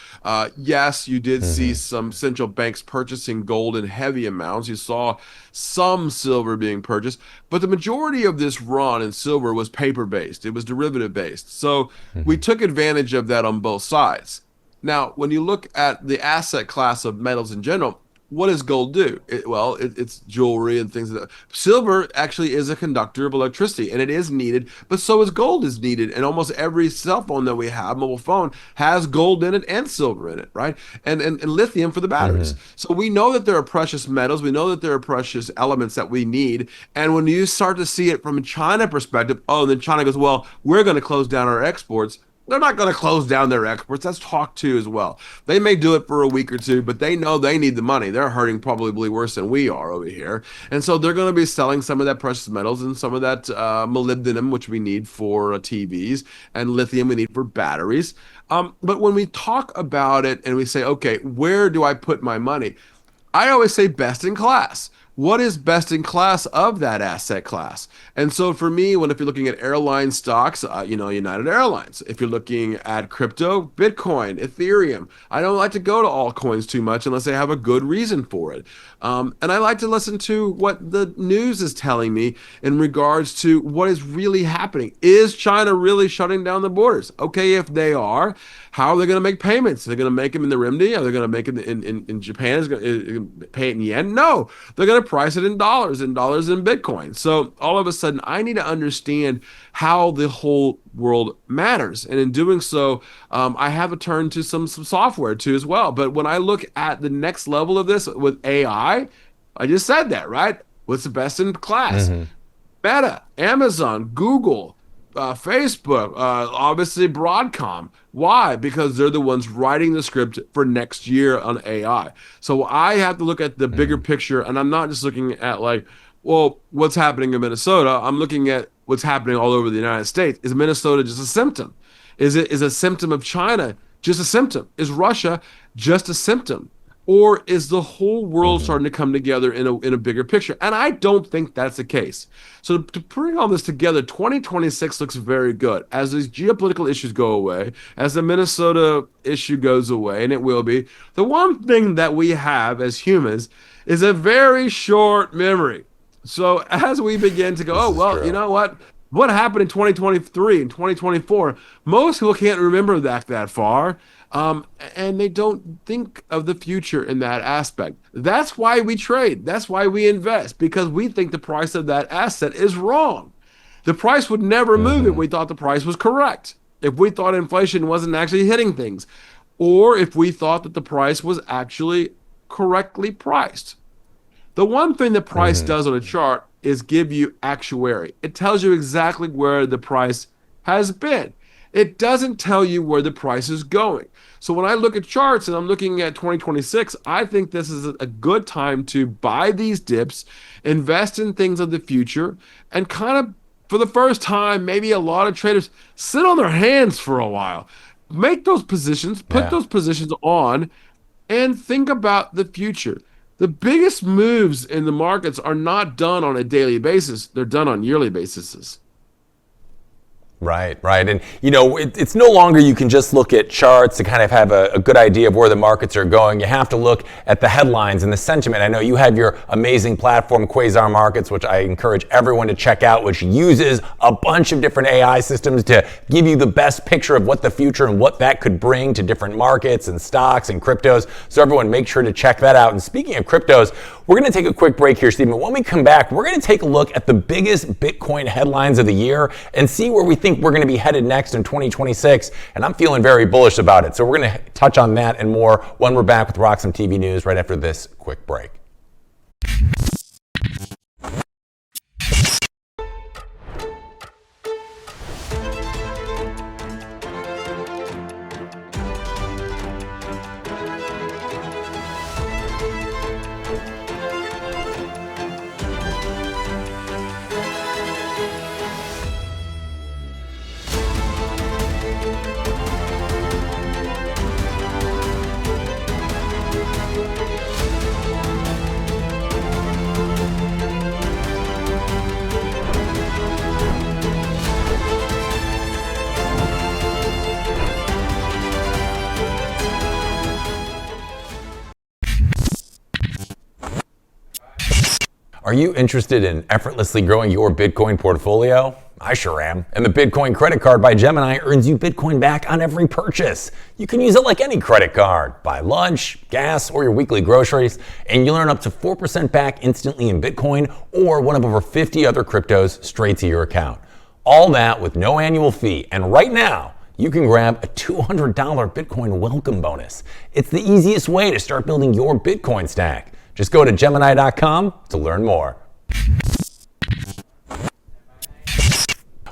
Yes, you did see some central banks purchasing gold in heavy amounts. You saw some silver being purchased, but the majority of this run in silver was paper-based. It was derivative-based. So we took advantage of that on both sides. Now, when you look at the asset class of metals in general, what does gold do? It's jewelry and things like that. Silver actually is a conductor of electricity, and it is needed, but so is gold is needed. And almost every cell phone that we have, mobile phone, has gold in it and silver in it, right? And lithium for the batteries. So we know that there are precious metals. We know that there are precious elements that we need. And when you start to see it from a China perspective, oh, then China goes, well, we're going to close down our exports. They're not going to close down their exports. That's talk too as well. They may do it for a week or two, but they know they need the money. They're hurting probably worse than we are over here. And so they're going to be selling some of that precious metals and some of that molybdenum, which we need for TVs, and lithium we need for batteries. But when we talk about it and we say, okay, where do I put my money? I always say best in class. What is best in class of that asset class? And so for me, if you're looking at airline stocks, United Airlines. If you're looking at crypto, Bitcoin, Ethereum. I don't like to go to altcoins too much unless I have a good reason for it. And I like to listen to what the news is telling me in regards to what is really happening. Is China really shutting down the borders? Okay, if they are, how are they going to make payments? Are they going to make them in the renminbi? Are they going to make it in Japan? Is going to pay it in yen? No, they're going to price it in dollars in Bitcoin. So all of a sudden, I need to understand how the whole world matters. And in doing so, I have to turn to some software too as well. But when I look at the next level of this with AI, I just said that, right? What's the best in class? Meta, Amazon, Google, Facebook, obviously Broadcom. Why? Because they're the ones writing the script for next year on AI. So I have to look at the bigger picture, and I'm not just looking at what's happening in Minnesota. I'm looking at what's happening all over the United States. Is Minnesota just a symptom? Is a symptom of China just a symptom? Is Russia just a symptom? Or is the whole world starting to come together in a bigger picture? And I don't think that's the case. So to bring all this together, 2026 looks very good. As these geopolitical issues go away, as the Minnesota issue goes away, and it will be, the one thing that we have as humans is a very short memory. So as we begin to go, you know what? What happened in 2023 and 2024? Most people can't remember that far. And they don't think of the future in that aspect. That's why we trade. That's why we invest, because we think the price of that asset is wrong. The price would never move if we thought the price was correct, if we thought inflation wasn't actually hitting things, or if we thought that the price was actually correctly priced. The one thing that price does on a chart is give you actuary. It tells you exactly where the price has been. It doesn't tell you where the price is going. So when I look at charts and I'm looking at 2026, I think this is a good time to buy these dips, invest in things of the future, and kind of, for the first time, maybe a lot of traders sit on their hands for a while. Make those positions, put those positions on, and think about the future. The biggest moves in the markets are not done on a daily basis. They're done on yearly basis. Right. And, it's no longer you can just look at charts to kind of have a good idea of where the markets are going. You have to look at the headlines and the sentiment. I know you have your amazing platform, Quasar Markets, which I encourage everyone to check out, which uses a bunch of different AI systems to give you the best picture of what the future and what that could bring to different markets and stocks and cryptos. So everyone, make sure to check that out. And speaking of cryptos, we're going to take a quick break here, Stephen. When we come back, we're going to take a look at the biggest Bitcoin headlines of the year and see where we think we're going to be headed next in 2026, and I'm feeling very bullish about it. So we're going to touch on that and more when we're back with RoxomTV News right after this quick break. Are you interested in effortlessly growing your Bitcoin portfolio? I sure am. And the Bitcoin credit card by Gemini earns you Bitcoin back on every purchase. You can use it like any credit card. Buy lunch, gas, or your weekly groceries, and you'll earn up to 4% back instantly in Bitcoin or one of over 50 other cryptos straight to your account. All that with no annual fee. And right now, you can grab a $200 Bitcoin welcome bonus. It's the easiest way to start building your Bitcoin stack. Just go to Gemini.com to learn more.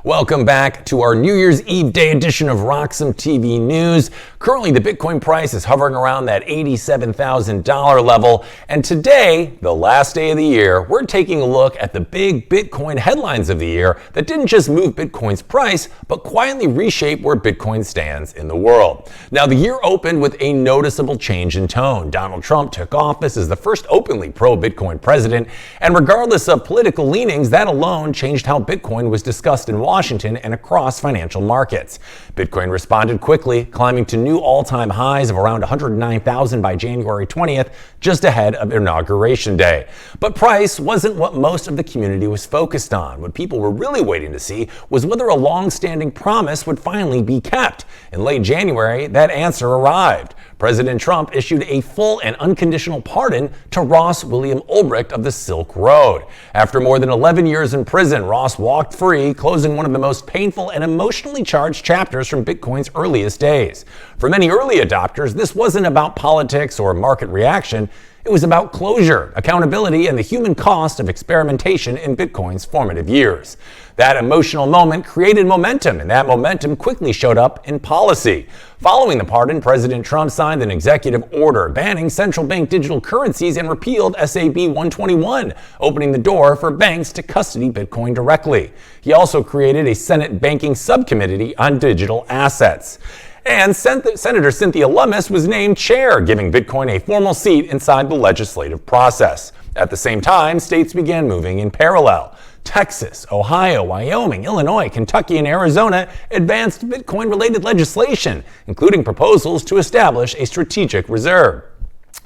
Welcome back to our New Year's Eve Day edition of RoxomTV News. Currently, the Bitcoin price is hovering around that $87,000 level. And today, the last day of the year, we're taking a look at the big Bitcoin headlines of the year that didn't just move Bitcoin's price, but quietly reshape where Bitcoin stands in the world. Now, the year opened with a noticeable change in tone. Donald Trump took office as the first openly pro-Bitcoin president. And regardless of political leanings, that alone changed how Bitcoin was discussed in Washington and across financial markets. Bitcoin responded quickly, climbing to new all-time highs of around 109,000 by January 20th, just ahead of Inauguration Day. But price wasn't what most of the community was focused on. What people were really waiting to see was whether a long-standing promise would finally be kept. In late January, that answer arrived. President Trump issued a full and unconditional pardon to Ross William Ulbricht of the Silk Road. After more than 11 years in prison, Ross walked free, closing one of the most painful and emotionally charged chapters from Bitcoin's earliest days. For many early adopters, this wasn't about politics or market reaction. It was about closure, accountability, and the human cost of experimentation in Bitcoin's formative years. That emotional moment created momentum, and that momentum quickly showed up in policy. Following the pardon, President Trump signed an executive order banning central bank digital currencies and repealed SAB 121, opening the door for banks to custody Bitcoin directly. He also created a Senate banking subcommittee on digital assets. And Senator Cynthia Lummis was named chair, giving Bitcoin a formal seat inside the legislative process. At the same time, states began moving in parallel. Texas, Ohio, Wyoming, Illinois, Kentucky, and Arizona advanced Bitcoin-related legislation, including proposals to establish a strategic reserve.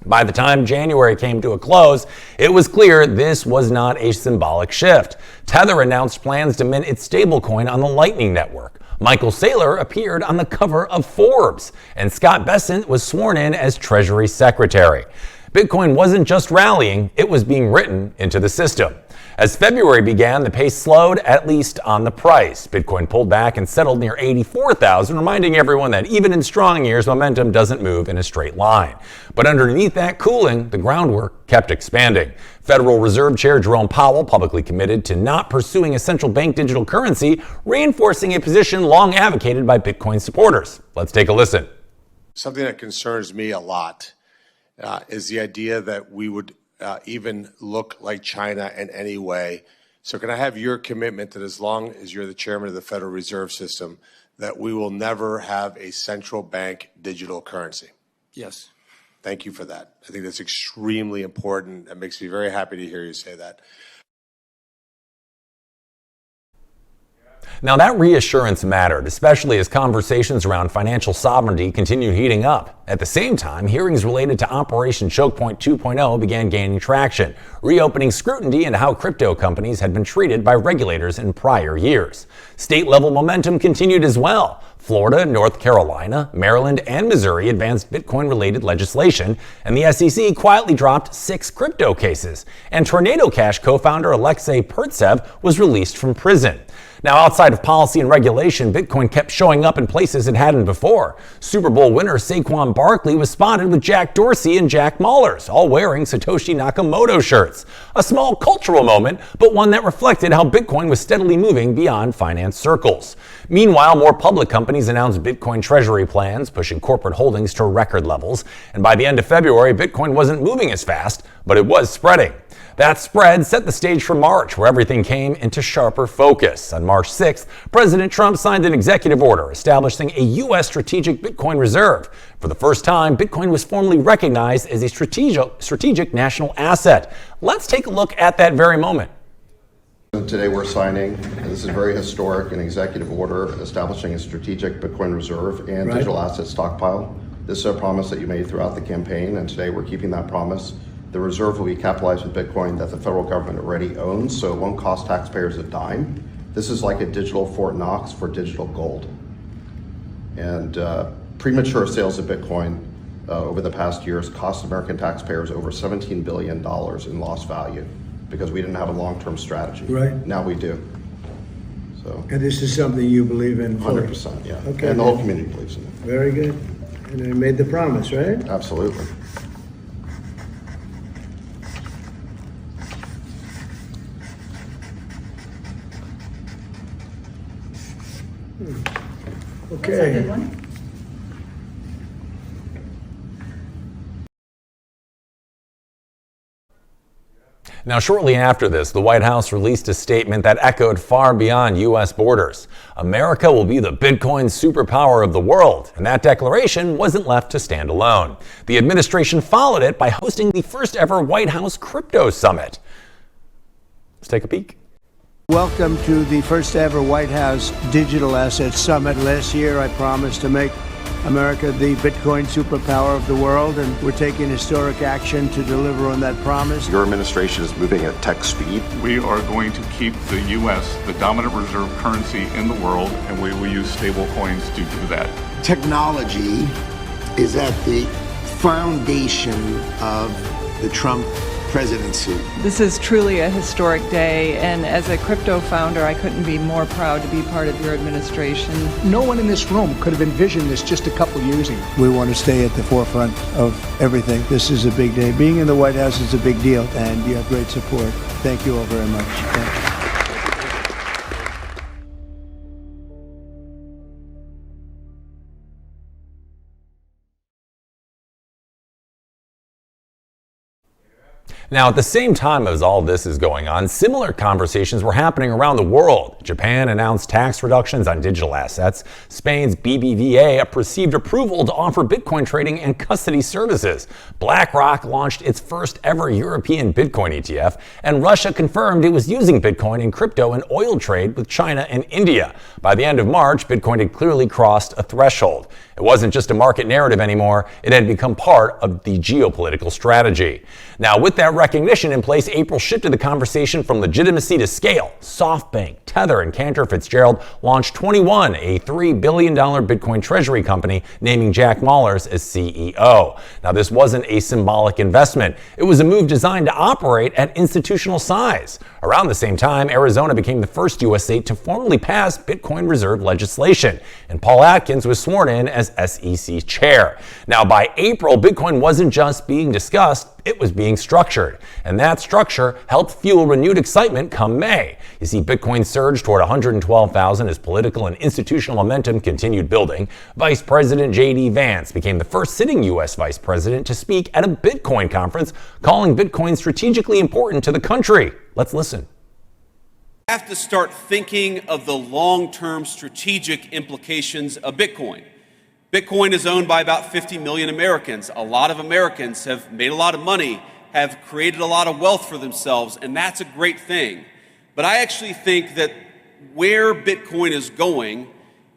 By the time January came to a close, it was clear this was not a symbolic shift. Tether announced plans to mint its stablecoin on the Lightning Network. Michael Saylor appeared on the cover of Forbes, and Scott Bessent was sworn in as Treasury Secretary. Bitcoin wasn't just rallying, it was being written into the system. As February began, the pace slowed, at least on the price. Bitcoin pulled back and settled near 84,000, reminding everyone that even in strong years, momentum doesn't move in a straight line. But underneath that cooling, the groundwork kept expanding. Federal Reserve Chair Jerome Powell publicly committed to not pursuing a central bank digital currency, reinforcing a position long advocated by Bitcoin supporters. Let's take a listen. Something that concerns me a lot is the idea that we would even look like China in any way. So can I have your commitment that as long as you're the chairman of the Federal Reserve System, that we will never have a central bank digital currency? Yes. Thank you for that. I think that's extremely important. It makes me very happy to hear you say that. Now that reassurance mattered, especially as conversations around financial sovereignty continued heating up. At the same time, hearings related to Operation Choke Point 2.0 began gaining traction, reopening scrutiny into how crypto companies had been treated by regulators in prior years. State-level momentum continued as well. Florida, North Carolina, Maryland, and Missouri advanced Bitcoin-related legislation, and the SEC quietly dropped 6 crypto cases. And Tornado Cash co-founder Alexei Pertsev was released from prison. Now, outside of policy and regulation, Bitcoin kept showing up in places it hadn't before. Super Bowl winner Saquon Barkley was spotted with Jack Dorsey and Jack Mallers, all wearing Satoshi Nakamoto shirts. A small cultural moment, but one that reflected how Bitcoin was steadily moving beyond finance circles. Meanwhile, more public companies announced Bitcoin treasury plans, pushing corporate holdings to record levels. And by the end of February, Bitcoin wasn't moving as fast, but it was spreading. That spread set the stage for March, where everything came into sharper focus. On March 6th, President Trump signed an executive order establishing a U.S. strategic Bitcoin reserve. For the first time, Bitcoin was formally recognized as a strategic national asset. Let's take a look at that very moment. Today we're signing, this is very historic, an executive order establishing a strategic Bitcoin reserve and digital asset stockpile. This is a promise that you made throughout the campaign, and today we're keeping that promise. The reserve will be capitalized with Bitcoin that the federal government already owns, so it won't cost taxpayers a dime. This is like a digital Fort Knox for digital gold. And premature sales of Bitcoin over the past years cost American taxpayers over $17 billion in lost value because we didn't have a long-term strategy. Right. Now we do. So. And this is something you believe in fully? 100%, yeah. Okay. And the whole community believes in it. Very good. And I made the promise, right? Absolutely. Okay. Now, shortly after this, the White House released a statement that echoed far beyond U.S. borders. America will be the Bitcoin superpower of the world, and that declaration wasn't left to stand alone. The administration followed it by hosting the first ever White House Crypto Summit. Let's take a peek. Welcome to the first ever White House Digital Assets Summit. Last year, I promised to make America the Bitcoin superpower of the world, and we're taking historic action to deliver on that promise. Your administration is moving at tech speed. We are going to keep the U.S. the dominant reserve currency in the world, and we will use stable coins to do that. Technology is at the foundation of the Trump presidency. This is truly a historic day, and as a crypto founder, I couldn't be more proud to be part of your administration. No one in this room could have envisioned this just a couple years ago. We want to stay at the forefront of everything. This is a big day. Being in the White House is a big deal, and you have great support. Thank you all very much. Thank you. Now, at the same time as all this is going on, similar conversations were happening around the world. Japan announced tax reductions on digital assets. Spain's BBVA received approval to offer Bitcoin trading and custody services. BlackRock launched its first ever European Bitcoin ETF, and Russia confirmed it was using Bitcoin in crypto and oil trade with China and India. By the end of March, Bitcoin had clearly crossed a threshold. It wasn't just a market narrative anymore, it had become part of the geopolitical strategy. Now, with that recognition in place, April shifted the conversation from legitimacy to scale. SoftBank, Tether, and Cantor Fitzgerald launched 21, a $3 billion Bitcoin treasury company, naming Jack Mallers as CEO. Now, this wasn't a symbolic investment. It was a move designed to operate at institutional size. Around the same time, Arizona became the first U.S. state to formally pass Bitcoin reserve legislation, and Paul Atkins was sworn in as SEC chair. Now, by April, Bitcoin wasn't just being discussed, it was being structured. And that structure helped fuel renewed excitement come May. You see, Bitcoin surged toward 112,000 as political and institutional momentum continued building. Vice President J.D. Vance became the first sitting U.S. vice president to speak at a Bitcoin conference, calling Bitcoin strategically important to the country. Let's listen. We have to start thinking of the long-term strategic implications of Bitcoin. Bitcoin is owned by about 50 million Americans. A lot of Americans have made a lot of money, have created a lot of wealth for themselves, and that's a great thing. But I actually think that where Bitcoin is going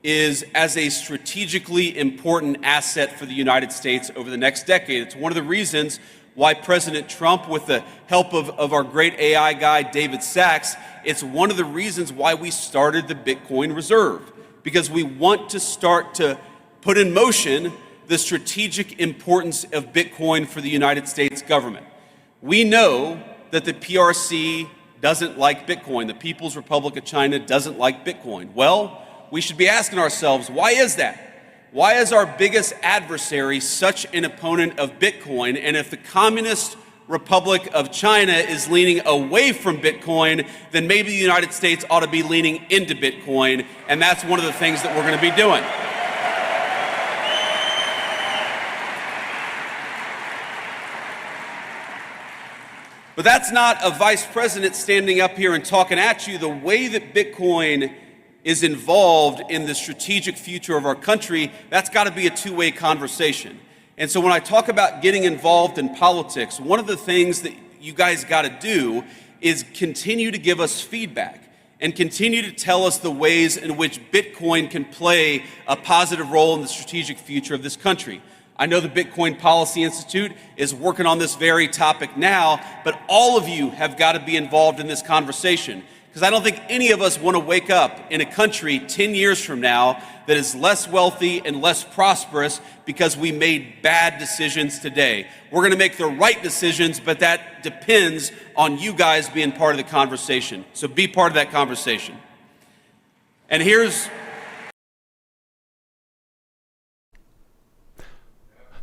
is as a strategically important asset for the United States over the next decade. It's one of the reasons why President Trump, with the help of our great AI guy, David Sachs, it's one of the reasons why we started the Bitcoin Reserve, because we want to start to put in motion the strategic importance of Bitcoin for the United States government. We know that the PRC doesn't like Bitcoin. The People's Republic of China doesn't like Bitcoin. Well, we should be asking ourselves, why is that? Why is our biggest adversary such an opponent of Bitcoin? And if the Communist Republic of China is leaning away from Bitcoin, then maybe the United States ought to be leaning into Bitcoin. And that's one of the things that we're going to be doing. But that's not a vice president standing up here and talking at you. The way that Bitcoin is involved in the strategic future of our country, that's got to be a two-way conversation. And so when I talk about getting involved in politics, one of the things that you guys got to do is continue to give us feedback and continue to tell us the ways in which Bitcoin can play a positive role in the strategic future of this country. I know the Bitcoin Policy Institute is working on this very topic now, but all of you have got to be involved in this conversation, because I don't think any of us want to wake up in a country 10 years from now that is less wealthy and less prosperous because we made bad decisions today. We're going to make the right decisions, but that depends on you guys being part of the conversation. So be part of that conversation. And here's...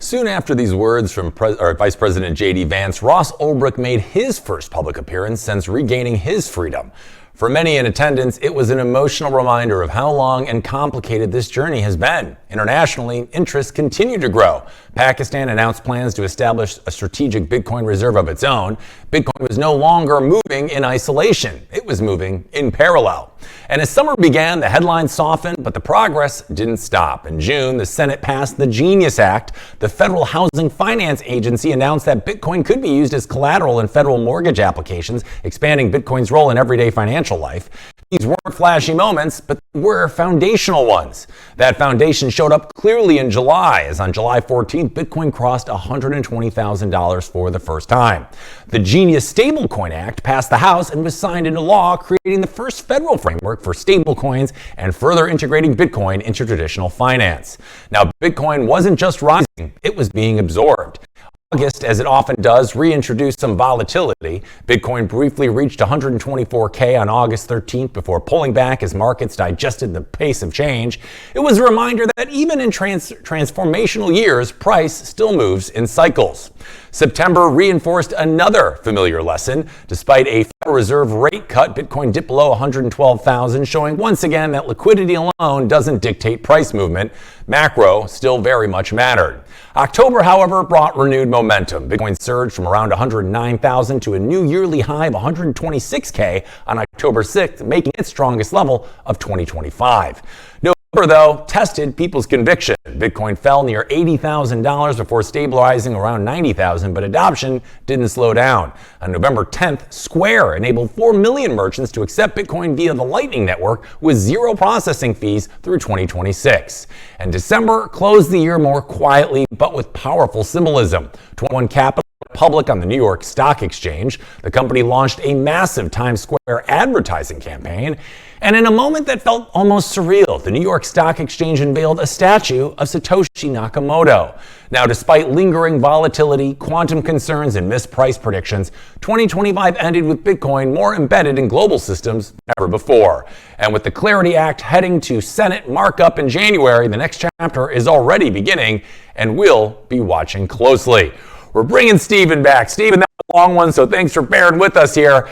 Soon after these words from Vice President J.D. Vance, Ross Ulbricht made his first public appearance since regaining his freedom. For many in attendance, it was an emotional reminder of how long and complicated this journey has been. Internationally, interests continue to grow. Pakistan announced plans to establish a strategic Bitcoin reserve of its own. Bitcoin was no longer moving in isolation. It was moving in parallel. And as summer began, the headlines softened, but the progress didn't stop. In June, the Senate passed the Genius Act. The Federal Housing Finance Agency announced that Bitcoin could be used as collateral in federal mortgage applications, expanding Bitcoin's role in everyday financial life. These weren't flashy moments, but they were foundational ones. That foundation showed up clearly in July, as on July 14th, Bitcoin crossed $120,000 for the first time. The Genius Stablecoin Act passed the House and was signed into law, creating the first federal framework for stablecoins and further integrating Bitcoin into traditional finance. Now, Bitcoin wasn't just rising, it was being absorbed. August, as it often does, reintroduced some volatility. Bitcoin briefly reached 124K on August 13th before pulling back as markets digested the pace of change. It was a reminder that even in transformational years, price still moves in cycles. September reinforced another familiar lesson. Despite a Federal Reserve rate cut, Bitcoin dipped below 112,000, showing once again that liquidity alone doesn't dictate price movement. Macro still very much mattered. October, however, brought renewed momentum. Bitcoin surged from around 109,000 to a new yearly high of 126K on October 6th, making its strongest level of 2025. November, though, tested people's conviction. Bitcoin fell near $80,000 before stabilizing around $90,000, but adoption didn't slow down. On November 10th, Square enabled 4 million merchants to accept Bitcoin via the Lightning Network with zero processing fees through 2026. And December closed the year more quietly, but with powerful symbolism. 21 Capital public on the New York Stock Exchange. The company launched a massive Times Square advertising campaign. And in a moment that felt almost surreal, the New York Stock Exchange unveiled a statue of Satoshi Nakamoto. Now, despite lingering volatility, quantum concerns, and missed price predictions, 2025 ended with Bitcoin more embedded in global systems than ever before. And with the Clarity Act heading to Senate markup in January, the next chapter is already beginning, and we'll be watching closely. We're bringing Stephen back. Stephen, that was a long one, so thanks for bearing with us here.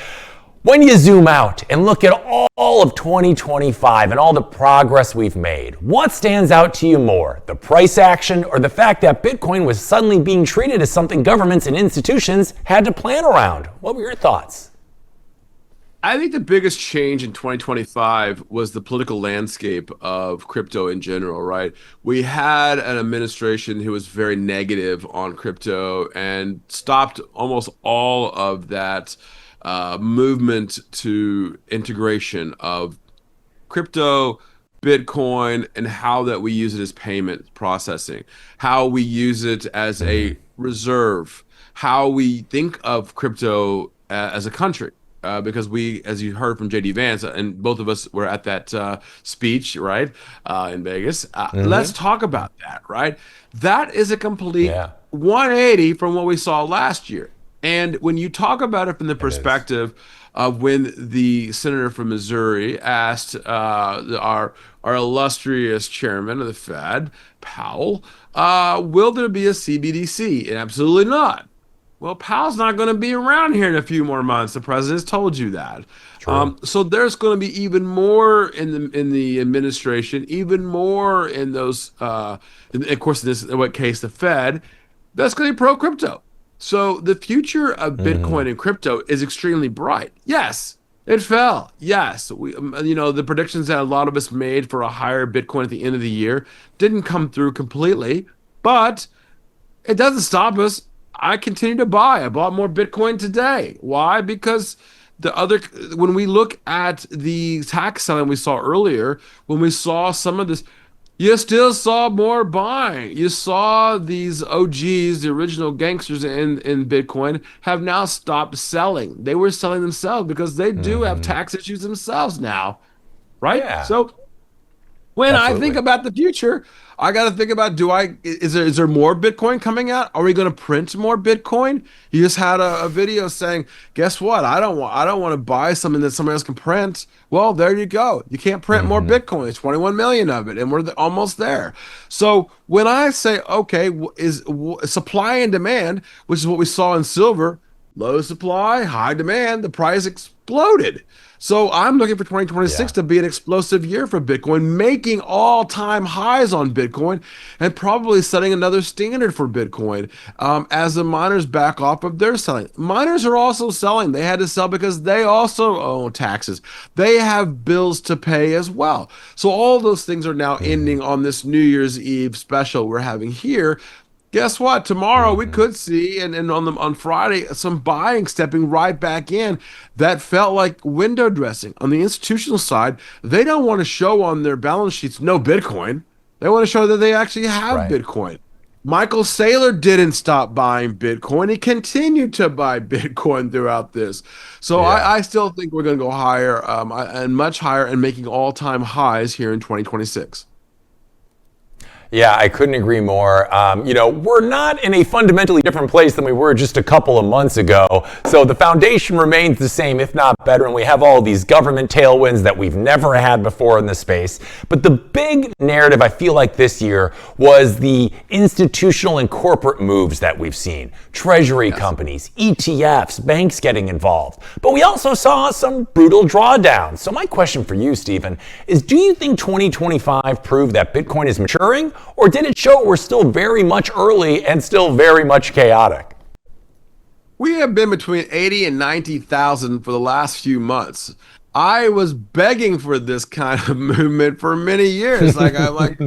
When you zoom out and look at all of 2025 and all the progress we've made, what stands out to you more, the price action or the fact that Bitcoin was suddenly being treated as something governments and institutions had to plan around? What were your thoughts? I think the biggest change in 2025 was the political landscape of crypto in general, right? We had an administration who was very negative on crypto and stopped almost all of that movement to integration of crypto, Bitcoin, and how that we use it as payment processing, how we use it as a reserve, how we think of crypto as a country. Because we, as you heard from J.D. Vance, and both of us were at that speech, right, in Vegas. Let's talk about that, right? That is a complete 180 from what we saw last year. And when you talk about it from the perspective of when the senator from Missouri asked our illustrious chairman of the Fed, Powell, will there be a CBDC? And absolutely not. Well, Powell's not going to be around here in a few more months. The president's told you that. So there's going to be even more in the administration, even more in those, of course, in this case, the Fed, that's going to be pro-crypto. So the future of Bitcoin and crypto is extremely bright. Yes, it fell. Yes, the predictions that a lot of us made for a higher Bitcoin at the end of the year didn't come through completely, but it doesn't stop us. I continue to buy. I bought more Bitcoin today. Why? Because when we look at the tax selling we saw earlier, when we saw some of this, you still saw more buying. You saw these OGs, the original gangsters in Bitcoin, have now stopped selling. They were selling themselves because they do have tax issues themselves now, right? Yeah, So when I think absolutely. about the future, I got to think about, is there more Bitcoin coming out? Are we going to print more Bitcoin? You just had a video saying, guess what? I don't want to buy something that somebody else can print. Well, there you go. You can't print more Bitcoin. It's 21 million of it, and we're almost there. So when I say, okay, supply and demand, which is what we saw in silver, low supply, high demand, the price exploded. So I'm looking for 2026 to be an explosive year for Bitcoin, making all-time highs on Bitcoin and probably setting another standard for Bitcoin as the miners back off of their selling. Miners are also selling. They had to sell because they also owe taxes. They have bills to pay as well. So all those things are now ending on this New Year's Eve special we're having here. Guess what? Tomorrow we could see, and on Friday, some buying stepping right back in that felt like window dressing. On the institutional side, they don't want to show on their balance sheets no Bitcoin. They want to show that they actually have Bitcoin. Michael Saylor didn't stop buying Bitcoin. He continued to buy Bitcoin throughout this. So I still think we're going to go higher and much higher and making all-time highs here in 2026. Yeah, I couldn't agree more. We're not in a fundamentally different place than we were just a couple of months ago. So the foundation remains the same, if not better, and we have all these government tailwinds that we've never had before in the space. But the big narrative, I feel like this year, was the institutional and corporate moves that we've seen. Treasury companies, ETFs, banks getting involved. But we also saw some brutal drawdowns. So my question for you, Stephen, is do you think 2025 proved that Bitcoin is maturing? Or did it show we're still very much early and still very much chaotic? We have been between 80 and 90,000 for the last few months. I was begging for this kind of movement for many years. I'm like,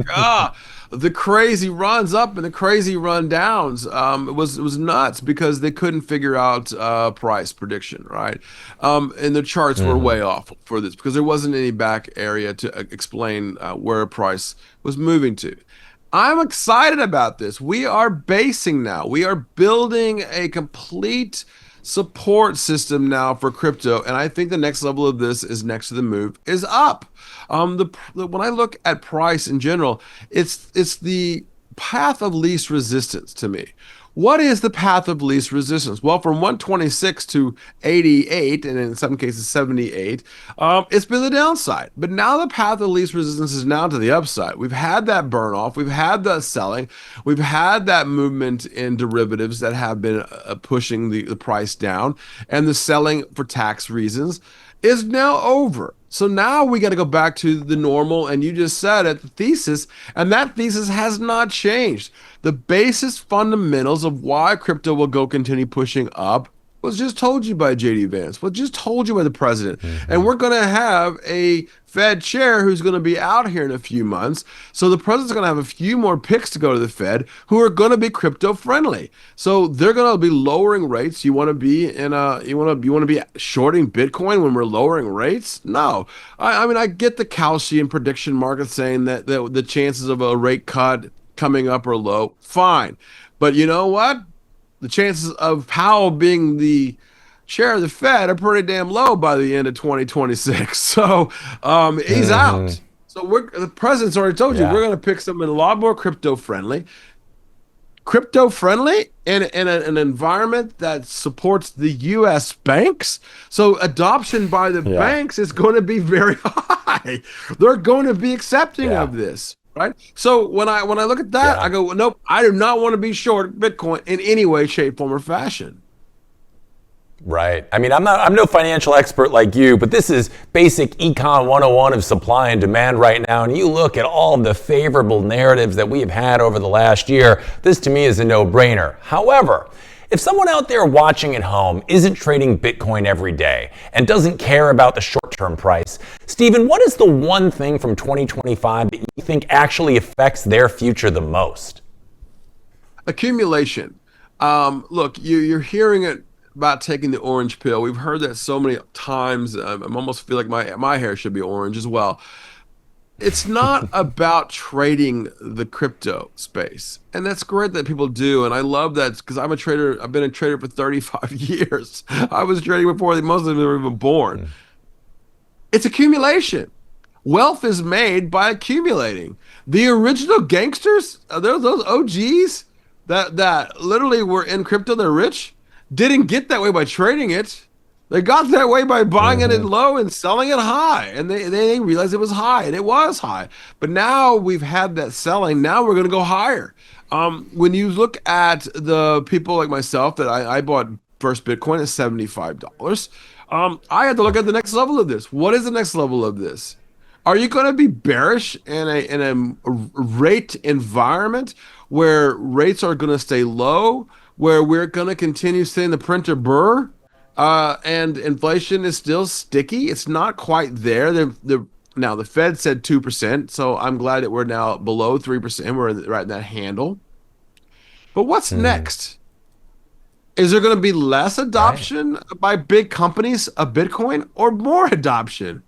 the crazy runs up and the crazy run downs. It was nuts because they couldn't figure out price prediction, right? And the charts were way off for this because there wasn't any back area to explain where a price was moving to. I'm excited about this. We are basing now. We are building a complete support system now for crypto, and I think the next level of this is next to the move is up. When I look at price in general, it's the path of least resistance to me. What is the path of least resistance? Well, from 126 to 88, and in some cases 78, it's been the downside. But now the path of least resistance is now to the upside. We've had that burn off. We've had the selling. We've had that movement in derivatives that have been pushing the price down. And the selling for tax reasons is now over. So now we got to go back to the normal, and you just said it, the thesis, and that thesis has not changed. The basis fundamentals of why crypto will continue pushing up was just told you by JD Vance, was just told you by the president. And we're going to have a Fed chair who's going to be out here in a few months. So the president's going to have a few more picks to go to the Fed who are going to be crypto friendly. So they're going to be lowering rates. You want to be you want to be shorting Bitcoin when we're lowering rates? No. I mean, I get the Kalshi and prediction market saying that the chances of a rate cut coming up are low. Fine. But you know what? The chances of Powell being the chair of the Fed are pretty damn low by the end of 2026. So he's out. So the president's already told you we're going to pick something a lot more crypto friendly. Crypto friendly in an environment that supports the U.S. banks. So adoption by the banks is going to be very high. They're going to be accepting of this. Right. So when I look at that, I go, nope, I do not want to be short Bitcoin in any way, shape, form, or fashion. Right. I mean, I'm no financial expert like you, but this is basic econ 101 of supply and demand right now. And you look at all of the favorable narratives that we have had over the last year. This to me is a no-brainer. However, if someone out there watching at home isn't trading Bitcoin every day and doesn't care about the short-term price, Stephen, what is the one thing from 2025 that you think actually affects their future the most? Accumulation. Look, you're hearing it about taking the orange pill. We've heard that so many times. I almost feel like my hair should be orange as well. it's not about trading the crypto space. And that's great that people do. And I love that because I'm a trader. I've been a trader for 35 years. I was trading before most of them were even born. It's accumulation. Wealth is made by accumulating. The original gangsters, those OGs that literally were in crypto, they're rich, didn't get that way by trading it. They got that way by buying it at low and selling it high. And they realized it was high, and it was high. But now we've had that selling. Now we're going to go higher. When you look at the people like myself that I bought first Bitcoin at $75, I had to look at the next level of this. What is the next level of this? Are you going to be bearish in a rate environment where rates are going to stay low, where we're going to continue seeing the printer burr, and inflation is still sticky? It's not quite there. Now, the Fed said 2%, so I'm glad that we're now below 3%. We're right in that handle. But what's next? Is there going to be less adoption by big companies of Bitcoin or more adoption?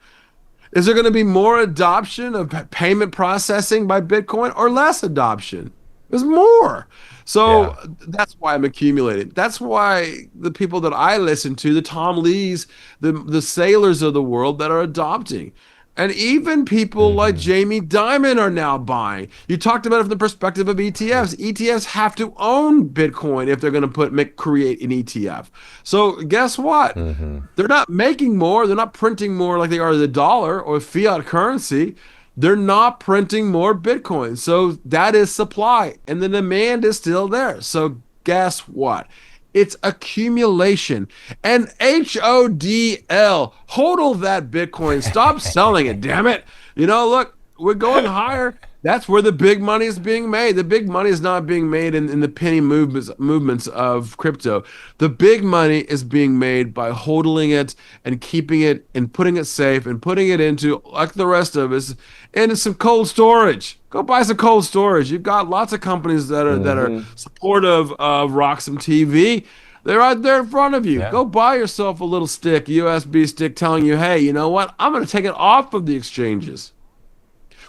Is there going to be more adoption of payment processing by Bitcoin or less adoption? There's more. So that's why I'm accumulating. That's why the people that I listen to, the Tom Lees, the sailors of the world that are adopting. And even people like Jamie Dimon are now buying. You talked about it from the perspective of ETFs. ETFs have to own Bitcoin if they're going to create an ETF. So guess what? They're not making more. They're not printing more like they are the dollar or fiat currency. They're not printing more Bitcoin. So that is supply, and the demand is still there. So guess what? It's accumulation. And HODL, hodl that Bitcoin. Stop selling it, damn it. You know, look, we're going higher. That's where the big money is being made. The big money is not being made in the penny movements of crypto. The big money is being made by hodling it and keeping it and putting it safe and putting it into, like the rest of us, into some cold storage. Go buy some cold storage. You've got lots of companies that are supportive of RoxomTV. They're right there in front of you. Go buy yourself a little stick, USB stick, telling you, hey, you know what? I'm going to take it off of the exchanges.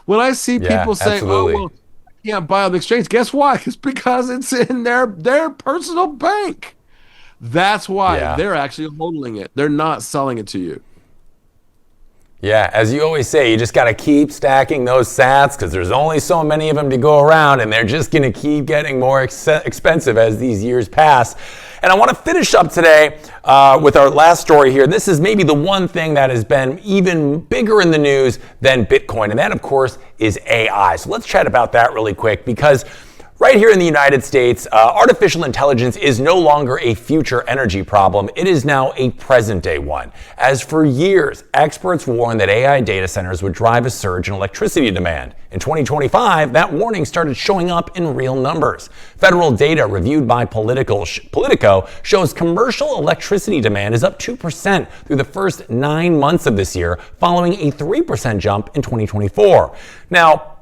When I see people saying, oh, well, I can't buy on the exchange, guess why? It's because it's in their personal bank. That's why they're actually holding it. They're not selling it to you. Yeah, as you always say, you just got to keep stacking those sats because there's only so many of them to go around, and they're just going to keep getting more expensive as these years pass. And I want to finish up today with our last story here. This is maybe the one thing that has been even bigger in the news than Bitcoin, and that, of course, is AI. So let's chat about that really quick, because right here in the United States, artificial intelligence is no longer a future energy problem. It is now a present-day one. As for years, experts warned that AI data centers would drive a surge in electricity demand. In 2025, that warning started showing up in real numbers. Federal data reviewed by Politico shows commercial electricity demand is up 2% through the first 9 months of this year, following a 3% jump in 2024. Now,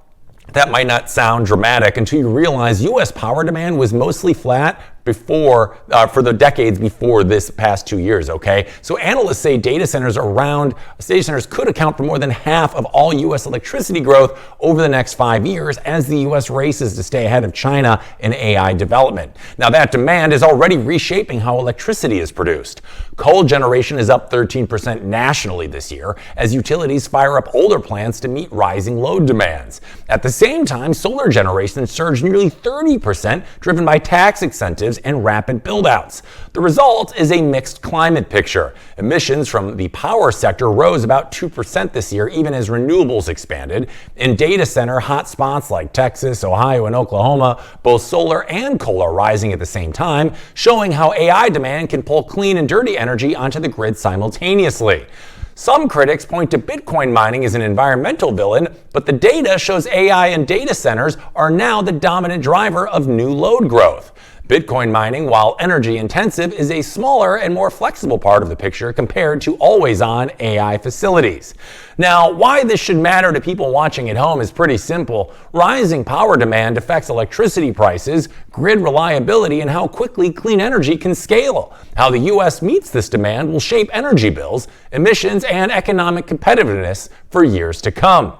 that might not sound dramatic until you realize U.S. power demand was mostly flat for the decades before this past 2 years, okay? So analysts say data centers could account for more than half of all U.S. electricity growth over the next 5 years as the U.S. races to stay ahead of China in AI development. Now, that demand is already reshaping how electricity is produced. Coal generation is up 13% nationally this year as utilities fire up older plants to meet rising load demands. At the same time, solar generation surged nearly 30%, driven by tax incentives and rapid build-outs. The result is a mixed climate picture. Emissions from the power sector rose about 2% this year, even as renewables expanded. In data center hotspots like Texas, Ohio, and Oklahoma, both solar and coal are rising at the same time, showing how AI demand can pull clean and dirty energy onto the grid simultaneously. Some critics point to Bitcoin mining as an environmental villain, but the data shows AI and data centers are now the dominant driver of new load growth. Bitcoin mining, while energy intensive, is a smaller and more flexible part of the picture compared to always-on AI facilities. Now, why this should matter to people watching at home is pretty simple. Rising power demand affects electricity prices, grid reliability, and how quickly clean energy can scale. How the U.S. meets this demand will shape energy bills, emissions, and economic competitiveness for years to come.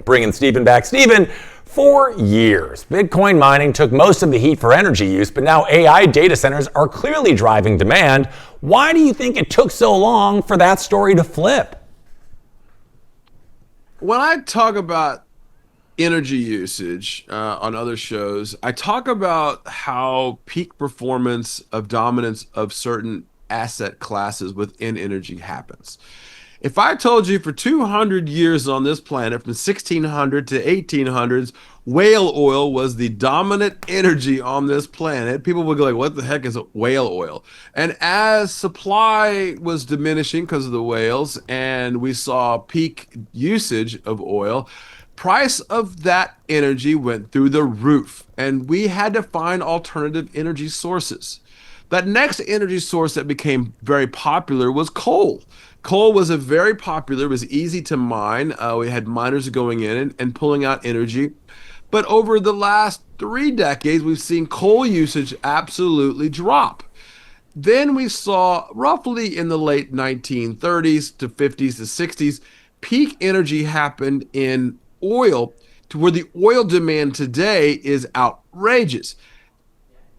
Bringing Stephen back. Stephen, for years, Bitcoin mining took most of the heat for energy use, but now AI data centers are clearly driving demand. Why do you think it took so long for that story to flip? When I talk about energy usage on other shows, I talk about how peak performance of dominance of certain asset classes within energy happens. If I told you for 200 years on this planet, from 1600 to 1800s, whale oil was the dominant energy on this planet, people would go like, what the heck is whale oil? And as supply was diminishing because of the whales and we saw peak usage of oil, price of that energy went through the roof and we had to find alternative energy sources. That next energy source that became very popular was coal. Coal was a very popular, it was easy to mine. We had miners going in and pulling out energy. But over the last 3 decades, we've seen coal usage absolutely drop. Then we saw roughly in the late 1930s to 50s to 60s, peak energy happened in oil to where the oil demand today is outrageous.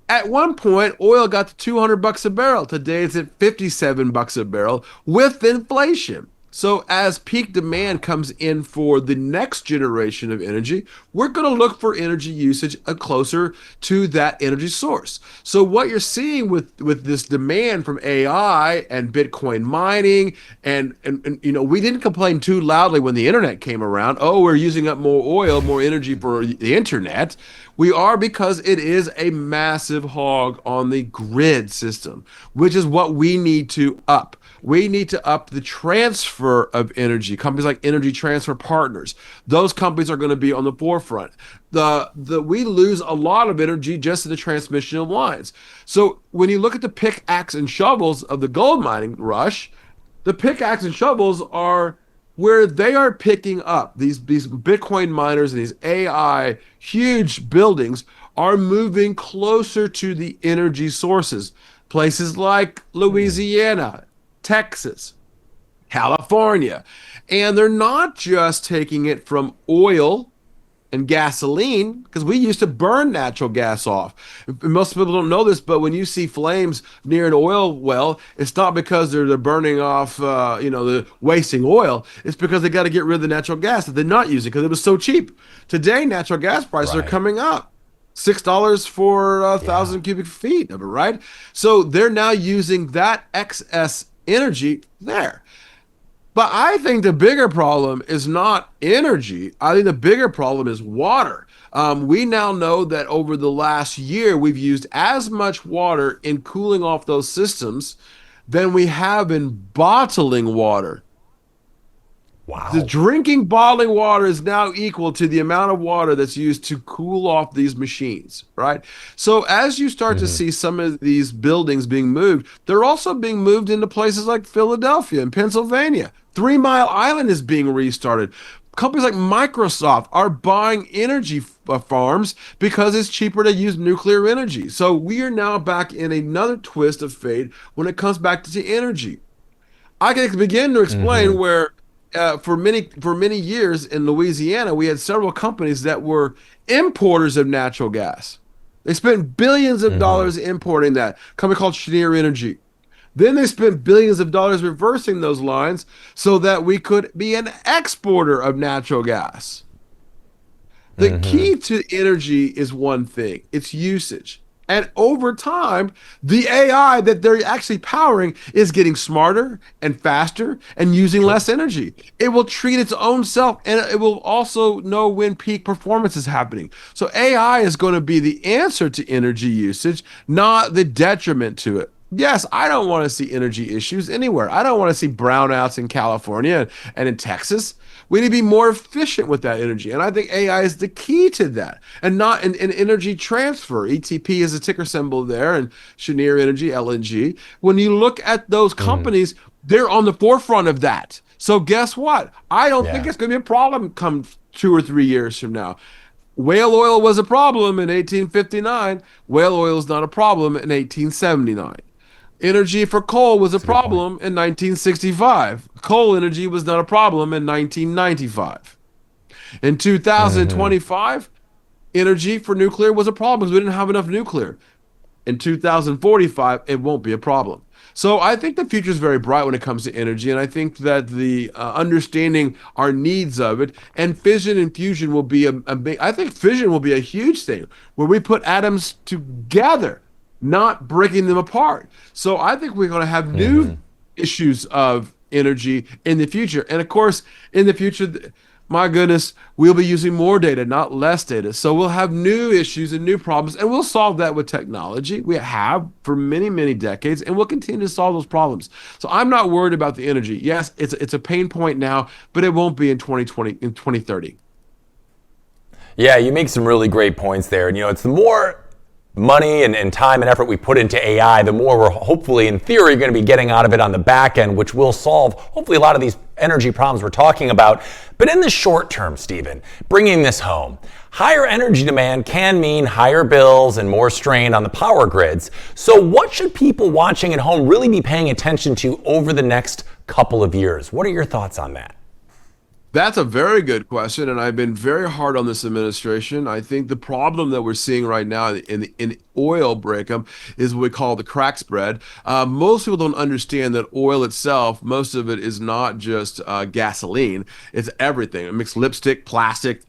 At one point, oil got to $200 a barrel. Today it's at $57 a barrel with inflation. So as peak demand comes in for the next generation of energy, we're going to look for energy usage closer to that energy source. So what you're seeing with this demand from AI and Bitcoin mining, and you know, we didn't complain too loudly when the internet came around. Oh, we're using up more oil, more energy for the internet. We are, because it is a massive hog on the grid system, which is what we need to up. We need to up the transfer of energy. Companies like Energy Transfer Partners, those companies are going to be on the forefront. We lose a lot of energy just in the transmission of lines. So when you look at the pickaxe and shovels of the gold mining rush, the pickaxe and shovels are where they are picking up. These Bitcoin miners and these AI huge buildings are moving closer to the energy sources. Places like Louisiana, Texas, California. And they're not just taking it from oil and gasoline, because we used to burn natural gas off. Most people don't know this, but when you see flames near an oil well, it's not because they're burning off, the wasting oil. It's because they got to get rid of the natural gas that they're not using because it was so cheap. Today, natural gas prices are coming up. $6 for 1,000 cubic feet of it, right? So they're now using that excess energy there. But I think the bigger problem is not energy. I think the bigger problem is water. We now know that over the last year, we've used as much water in cooling off those systems than we have in bottling water. Wow. The drinking bottling water is now equal to the amount of water that's used to cool off these machines, right? So as you start to see some of these buildings being moved, they're also being moved into places like Philadelphia and Pennsylvania. 3 Mile Island is being restarted. Companies like Microsoft are buying energy farms because it's cheaper to use nuclear energy. So we are now back in another twist of fate when it comes back to energy. I can begin to explain where for many years in Louisiana, we had several companies that were importers of natural gas. They spent billions of dollars importing that. A company called Cheniere Energy. Then they spent billions of dollars reversing those lines so that we could be an exporter of natural gas. The key to energy is one thing: it's usage. And over time, the AI that they're actually powering is getting smarter and faster and using less energy. It will treat its own self, and it will also know when peak performance is happening. So AI is going to be the answer to energy usage, not the detriment to it. Yes, I don't want to see energy issues anywhere. I don't want to see brownouts in California and in Texas. We need to be more efficient with that energy. And I think AI is the key to that. And not in energy transfer. ETP is a ticker symbol there, and Cheniere Energy, LNG. When you look at those companies, they're on the forefront of that. So guess what? I don't think it's going to be a problem come 2 or 3 years from now. Whale oil was a problem in 1859. Whale oil is not a problem in 1879. Energy for coal was a problem in 1965. Coal energy was not a problem in 1995. In 2025, energy for nuclear was a problem because we didn't have enough nuclear. In 2045, it won't be a problem. So I think the future is very bright when it comes to energy, and I think that the understanding our needs of it, and fission and fusion will be a big. I think fission will be a huge thing where we put atoms together, not breaking them apart. So I think we're going to have new issues of energy in the future, and of course, in the future, my goodness, we'll be using more data, not less data. So we'll have new issues and new problems, and we'll solve that with technology. We have for many, many decades, and we'll continue to solve those problems. So I'm not worried about the energy. Yes, it's a pain point now, but it won't be in 2020, in 2030. Yeah, you make some really great points there. And, it's the more money and time and effort we put into AI, the more we're hopefully, in theory, going to be getting out of it on the back end, which will solve, hopefully, a lot of these energy problems we're talking about. But in the short term, Stephen, bringing this home, higher energy demand can mean higher bills and more strain on the power grids. So what should people watching at home really be paying attention to over the next couple of years? What are your thoughts on that? That's a very good question, and I've been very hard on this administration. I think the problem that we're seeing right now in oil breakup is what we call the crack spread. Most people don't understand that oil itself, most of it is not just gasoline. It's everything. It mixed lipstick, plastic,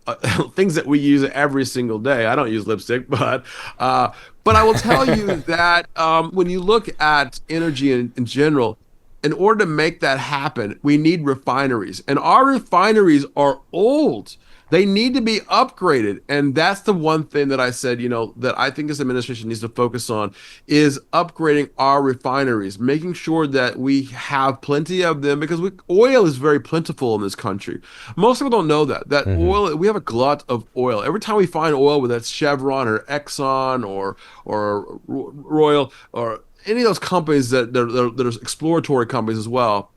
things that we use every single day. I don't use lipstick, but I will tell you that when you look at energy in general, in order to make that happen, we need refineries. And our refineries are old. They need to be upgraded. And that's the one thing that I said, that I think this administration needs to focus on is upgrading our refineries, making sure that we have plenty of them because oil is very plentiful in this country. Most people don't know that oil, we have a glut of oil. Every time we find oil, whether that's Chevron or Exxon or Royal or any of those companies that are exploratory companies as well,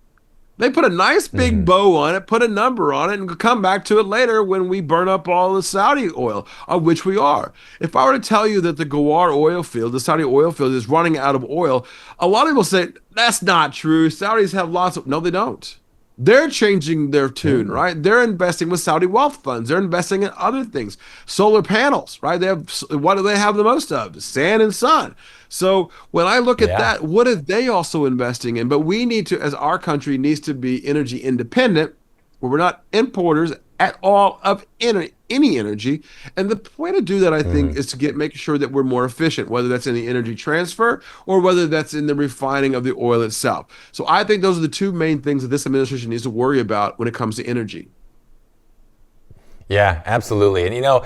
they put a nice big bow on it, put a number on it, and come back to it later when we burn up all the Saudi oil, of which we are. If I were to tell you that the Ghawar oil field, the Saudi oil field, is running out of oil, a lot of people say, that's not true. Saudis have lots of... No, they don't. They're changing their tune, right? They're investing with Saudi wealth funds. They're investing in other things. Solar panels, right? What do they have the most of? Sand and sun. So when I look at that, what are they also investing in? But we need to, as our country needs to be energy independent, where we're not importers at all of any energy. And the way to do that, I think, is to make sure that we're more efficient, whether that's in the energy transfer or whether that's in the refining of the oil itself. So I think those are the two main things that this administration needs to worry about when it comes to energy. Yeah, absolutely. And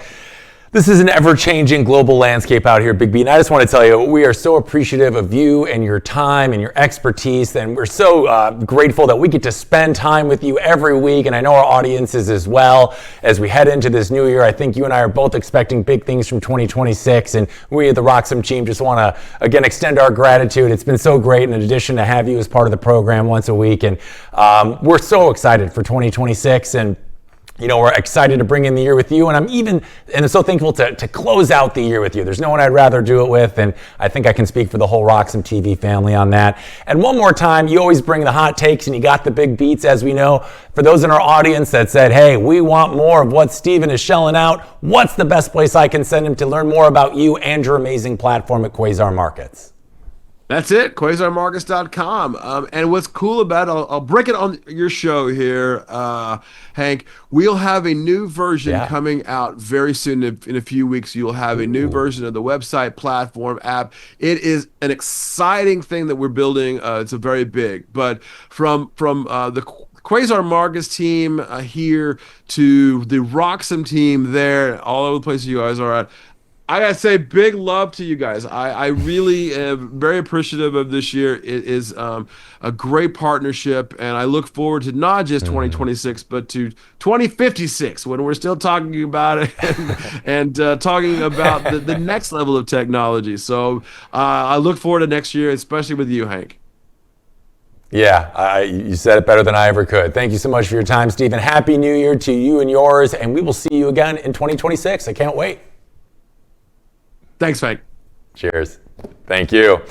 this is an ever-changing global landscape out here, Big B. And I just want to tell you, we are so appreciative of you and your time and your expertise. And we're so grateful that we get to spend time with you every week. And I know our audience is as well. As we head into this new year, I think you and I are both expecting big things from 2026. And we at the Roxom team just want to, again, extend our gratitude. It's been so great, in addition to have you as part of the program once a week. And we're so excited for 2026. And we're excited to bring in the year with you, and I'm so thankful to close out the year with you. There's no one I'd rather do it with, and I think I can speak for the whole RoxomTV family on that. And one more time, you always bring the hot takes, and you got the big beats, as we know. For those in our audience that said, hey, we want more of what Stephen is shelling out, what's the best place I can send him to learn more about you and your amazing platform at Quasar Markets? That's it, quasarmarkets.com. And what's cool about it, I'll break it on your show here, Hank. We'll have a new version coming out very soon. In a few weeks, you'll have a new version of the website, platform, app. It is an exciting thing that we're building. It's a very big, but from the Quasar Markets team here to the Roxom team there, all over the places you guys are at, I gotta say, big love to you guys. I really am very appreciative of this year. It is a great partnership, and I look forward to not just 2026, but to 2056, when we're still talking about it and talking about the next level of technology. So I look forward to next year, especially with you, Hank. Yeah, you said it better than I ever could. Thank you so much for your time, Stephen. Happy New Year to you and yours, and we will see you again in 2026. I can't wait. Thanks, Frank. Cheers. Thank you.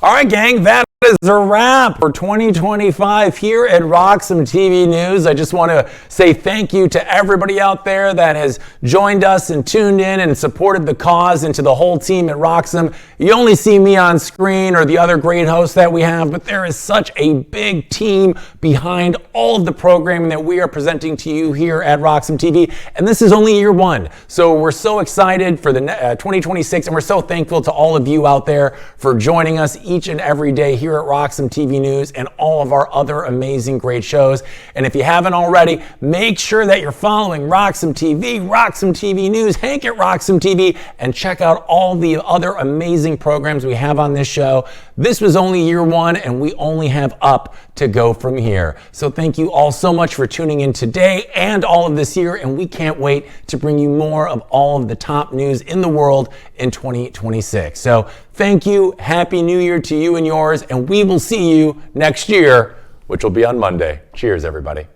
All right, gang, that is a wrap for 2025 here at Roxom TV News. I just want to say thank you to everybody out there that has joined us and tuned in and supported the cause, and to the whole team at Roxom. You only see me on screen or the other great hosts that we have, but there is such a big team behind all of the programming that we are presenting to you here at Roxom TV, and this is only year one. So we're so excited for the 2026, and we're so thankful to all of you out there for joining us each and every day here at Roxom TV News and all of our other amazing great shows. And if you haven't already, make sure that you're following Roxom TV News, Hank at Roxom TV, and check out all the other amazing programs we have on this show. This was only year one, and we only have up to go from here. So thank you all so much for tuning in today and all of this year, and we can't wait to bring you more of all of the top news in the world in 2026. So thank you, Happy New Year to you and yours, and we will see you next year, which will be on Monday. Cheers, everybody.